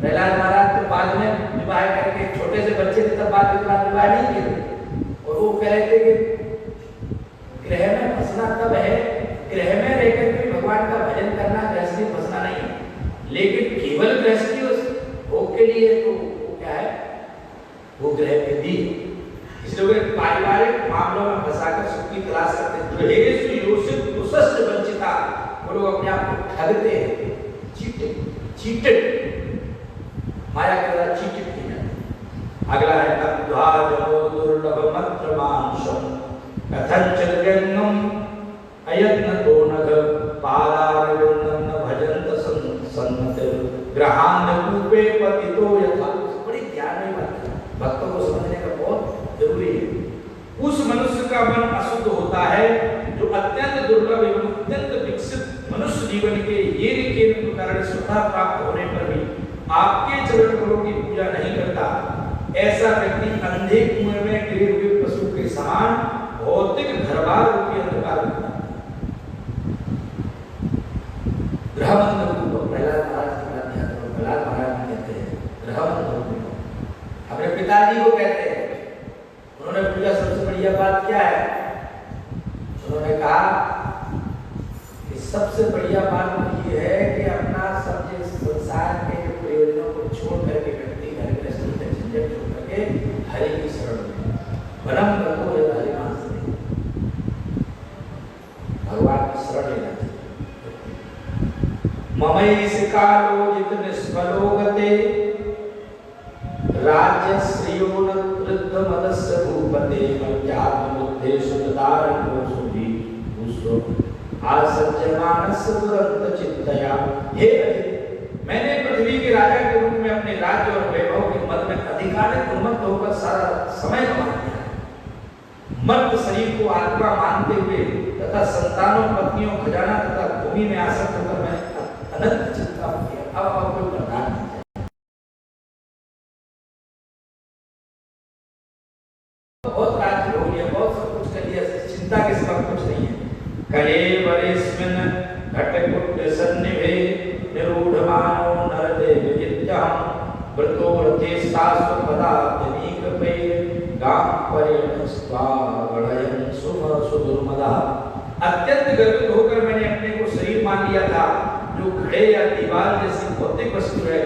प्रहलाद महाराज तो बाद में विवाह करके छोटे से बच्चे थे तब बाद विवाह नहीं किए। और वो कह रहे थे कि ग्रह में फंसना तब है, ग्रह में रहकर भी भगवान का भजन करना गृहस्थी फंसना नहीं है। लेकिन केवल गृहस्थी भोग के लिए तो वो क्या है, वो ग्रह पे दी। इसलिए पारिवारिक मामलों में फंसाकर सुख की तलाश करते हैं। वो लोग अपने आप को ठगते हैं, चीटेड माया के द्वारा चीटित किए जाते। अगला है तद्वाजो दुर्लभ मंत्र मांसम कथंचन व्यंगम अयत्नतो नघ पादारविंदम भजंत सन्मत ग्रहान कूपे पतितो यथा। बड़ी ध्यान में बात है, भक्तों को समझने का बहुत जरूरी है। उस मनुष्य का मन अशुद्ध होता है जो अत्यंत दुर्लभ एवं अत्यंत विकसित मनुष्य जीवन के ये कारण स्वतः प्राप्त होने पर भी आपके चरण कमलों की पूजा नहीं करता। ऐसा व्यक्ति अंधे कुएं में गिरे हुए पशु के समान भौतिक घरबार रूपी अंधकार में ग्रहबंध रूप प्रहलाद महाराज की बात याद करो। प्रहलाद महाराज कहते हैं ग्रहबंध रूप अपने पिताजी को कहते हैं। उन्होंने पूछा सबसे बढ़िया बात क्या है, उन्होंने कहा कि सबसे बढ़िया बात ये है कि अपना सब संसार के प्रयोजनों को छोड़ करके व्यक्ति घर गृहस्थी का झंझट छोड़ करके हरि की शरण में वरम करो या हरिमान से भगवान की शरण लेना चाहिए। ममई से कालोजित निष्फलो गते राज्य श्रियोन वृद्ध मदस्य भूपते मध्यात्म बुद्धे सुधारण सुभी उसो आसज्जमानस दुरंत चित्तया। हे मैंने पृथ्वी के राजा के रूप में अपने राज्य और वैभव के मद में अधिकारिक उन्मत्त होकर सारा समय गंवा दिया। मर्द शरीर को आत्मा मानते हुए तथा संतानों पत्नियों खजाना तथा भूमि में आसक्त होकर मैं अनंत चिंता किया। अब कोई प्रधान नहीं है, बहुत राज्य हो गया, बहुत सब कुछ कर लिया, चिंता के सिवा कुछ नहीं है। कले वरेस्मिन् घटकुट सन्निभे निरूढ़मानो नरदेव विद्याम् व्रतो रथे शास्त्र पदार्थनीक पे गाम परिणस्वा गणयन् सुम सुदुर्मदा। अत्यंत गर्वित होकर मैंने अपने को शरीर मान लिया था जो घड़े या दीवार जैसी भौतिक वस्तु है।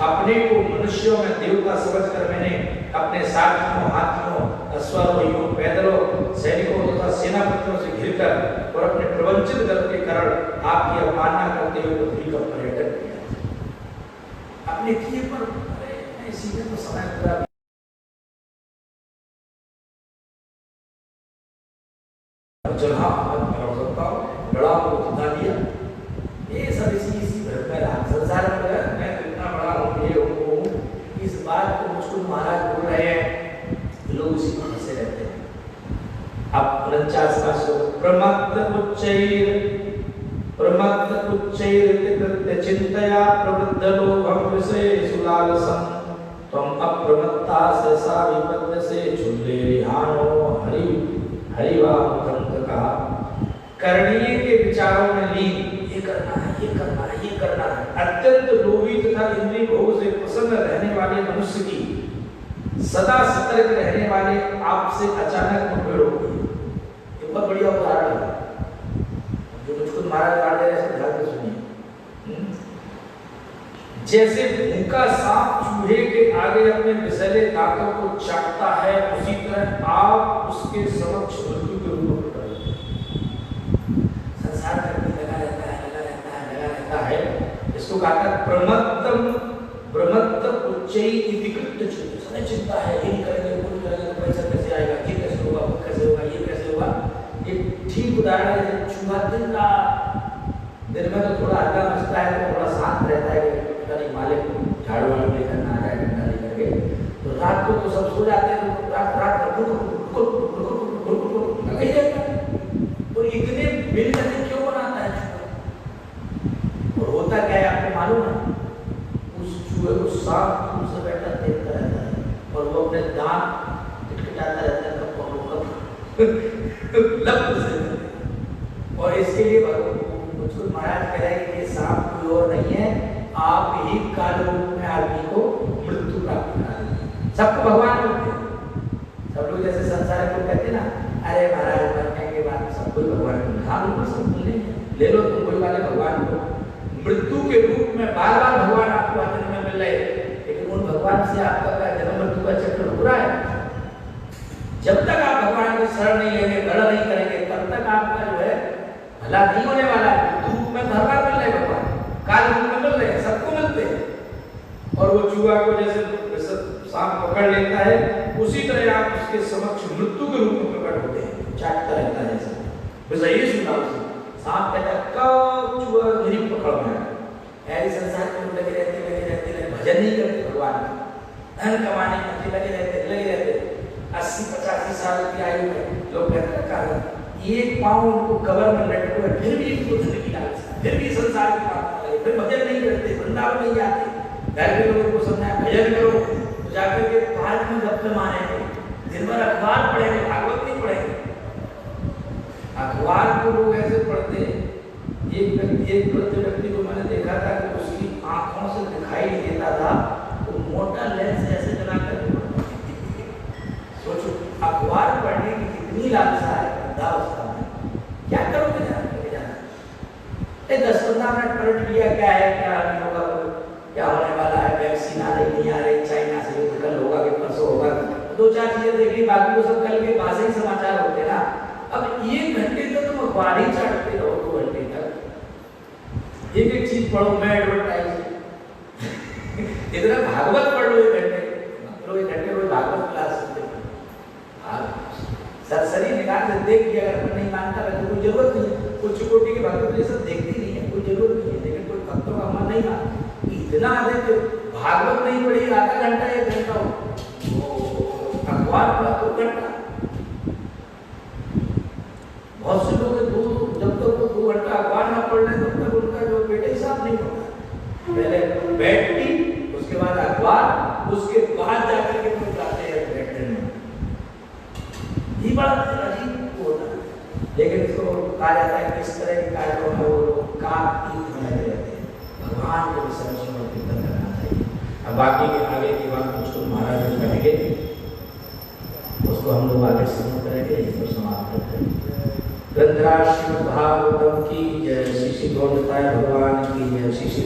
अपने को मनुष्यों में देवता समझकर मैंने अपने साथियों, हाथियों, अश्वारोहियों, पैदलों, सैनिकों तथा सेनापतियों से घिरकर और अपने प्रवंचित दल के कारण आपकी अवमानना करते हुए पृथ्वी का पर्यटन किया। अपने किए पर सीधे तो समय पूरा जहाँ लड़ा को जिता लिया। ये सब इसी भ्रम में रहा। संसार में मैं तो इतना बड़ा हूँ, ये हूँ, इस बात को मुझको महाराज बोल रहे हैं, लोग उसी में फंसे रहते हैं। अब 49 का श्लोक प्रमत्त उच्चैर चिंतया प्रवृद्ध लोभम विषय सुलालसम त्वम अप्रमत्ता सहसा विपद्यसे चुल्ले ध्यानो हरिवामुखंतका। करणीय के विचारों में लीन, ये करना है, ये करना है, ये करना है। अत्यंत लोभी तथा इंद्रिय भोग से प्रसन्न रहने वाले मनुष्य की सदा सतर्क रहने वाले आपसे अचानक मुठभेड़ हो गई। ये बहुत बढ़िया उदाहरण है जो मुझको महाराज बाढ़ दे रहे हैं, ध्यान से सुनिए। जैसे भूखा सांप चूहे के आगे अपने विषैले दांतों को चाटता है, उसी तरह आप उसके समक्ष मृत्यु के रूप में पड़ रहे हैं। संसार में लगा रहता है। इसको कहता है प्रमत्त उच्चई इति कृत्य चिंता। सदा चिंता है, ये नहीं करेंगे, वो नहीं करेंगे तो पैसा कैसे आएगा, ये कैसे होगा, वो कैसे होगा, ये कैसे होगा। ये ठीक उदाहरण है। चूहा दिन में तो थोड़ा हल्का मचता है, तो थोड़ा शांत रहता है, मालिक झाड़ू वाड़ू लेकर ना जाए, डंडा लेकर के। तो रात को तो सब सो जाते हैं, तो रात लगा ही रहता है। तो इतने मिलकर क्यों बनाता है चूहा? और होता क्या है आपको मालूम है? उस चूहे को सांप दूर से बैठा देखता रहता है और वो अपने दांत खटखटाता रहता है लप से। और इसके लिए मुझको महाराज कह रहे हैं कि ये सांप कोई और नहीं है, आप ही काल रूप में आदमी को मृत्यु प्राप्त करा देंगे। सबको भगवान बोलते हैं। सब लोग जैसे संसार को कहते हैं ना, अरे महाराज मरने के बाद सबको भगवान बोलते हैं। हाँ बिल्कुल सब बोलेंगे, ले लो तुम कोई वाले भगवान को। मृत्यु के रूप में बार बार भगवान आपको आने में मिल रहे, लेकिन उन भगवान से आपका जन्म मृत्यु का चक्र हो रहा है। जब तक आप भगवान की शरण नहीं लेंगे, गढ़ नहीं करेंगे, तब तक आपका जो है भला नहीं होने वाला है। रूप में हर बार मिल रहे भगवान, काल रूप में मिल रहे हैं, सबको मिलते हैं। और वो चूहा को जैसे सांप पकड़ लेता है, उसी तरह आप उसके समक्ष मृत्यु के रूप में प्रकट होते हैं, चाटता रहता है। जैसे बस ये सुना उसे सांप कहता है कब चूहा मेरी पकड़ में है। ऐसे संसार में लगे रहते भजन नहीं करते भगवान का, धन कमाने के लगे रहते 80-85 साल की आयु में लोग कहते हैं एक पाँव उनको कबर में लटको है, फिर भी इनको धन की लालसा, फिर भी संसार की बात करें, फिर भजन नहीं करते, वृंदावन नहीं जाते। घर के लोगों को समझाया भजन करो, तो जाकर के पार्क में गप्पे मारेंगे, दिन भर अखबार पढ़ेंगे, भागवत नहीं पढ़ेंगे। अखबार को लोग ऐसे पढ़ते, एक वृद्ध व्यक्ति को मैंने देखा था कि उसकी आंखों से दिखाई नहीं देता था, तो मोटा लेंस ऐसे बनाकर सोचो अखबार पढ़ने की कितनी लालसा है वृद्धावस्था में। क्या करोगे जाना 10-15 मिनट पलट लिया, क्या है क्या नहीं होगा, क्या होने वाला है, वैक्सीन आ रही नहीं आ रही, चाइना से कल होगा कि परसों होगा, 2-4 चीजें देख ली, बाकी वो सब कल के बाद ही समाचार होते ना। अब 1 घंटे तक तुम अखबार ही चाटते रहो, 2 घंटे तक एक चीज पढ़ो, मैं एडवर्टाइज इतना भागवत पढ़ लो 1 घंटे, मतलब 1 घंटे रोज भागवत क्लास सुनते सरसरी निकाल से देख लिया। अगर नहीं मानता है तो कोई जरूरत नहीं है, कुछ कोटि के भक्त तो ये सब देखती नहीं है, कोई जरूरत नहीं है। लेकिन कोई भक्तों का मन नहीं मानता, इतना अधिक भागवत नहीं पढ़ी, आधा घंटा 1 घंटा अखबार पढ़ा 2 घंटा। बहुत से लोग जब तक वो 2 घंटा अखबार ना पढ़ रहे तब तक उनका जो पेट ही साफ नहीं होता। पहले बैठती, उसके बाद अखबार, उसके बाद जाकर के लोग जाते हैं बैठने में। ये बड़ा अजीब होता है, लेकिन इसको कहा जाता है कि इस तरह के कार्यों में वो लोग काफी लगे रहते हैं। भगवान को समझने और कीर्तन करना चाहिए। अब बाकी के आगे की बात मुझको महाराज जी कहेंगे, उसको हम लोग आगे समझ करेंगे, इसको समाप्त करेंगे। ग्रंथराज श्रीमद् भागवतम की जय, श्री श्री गौरताय भगवान की जय, श्री श्री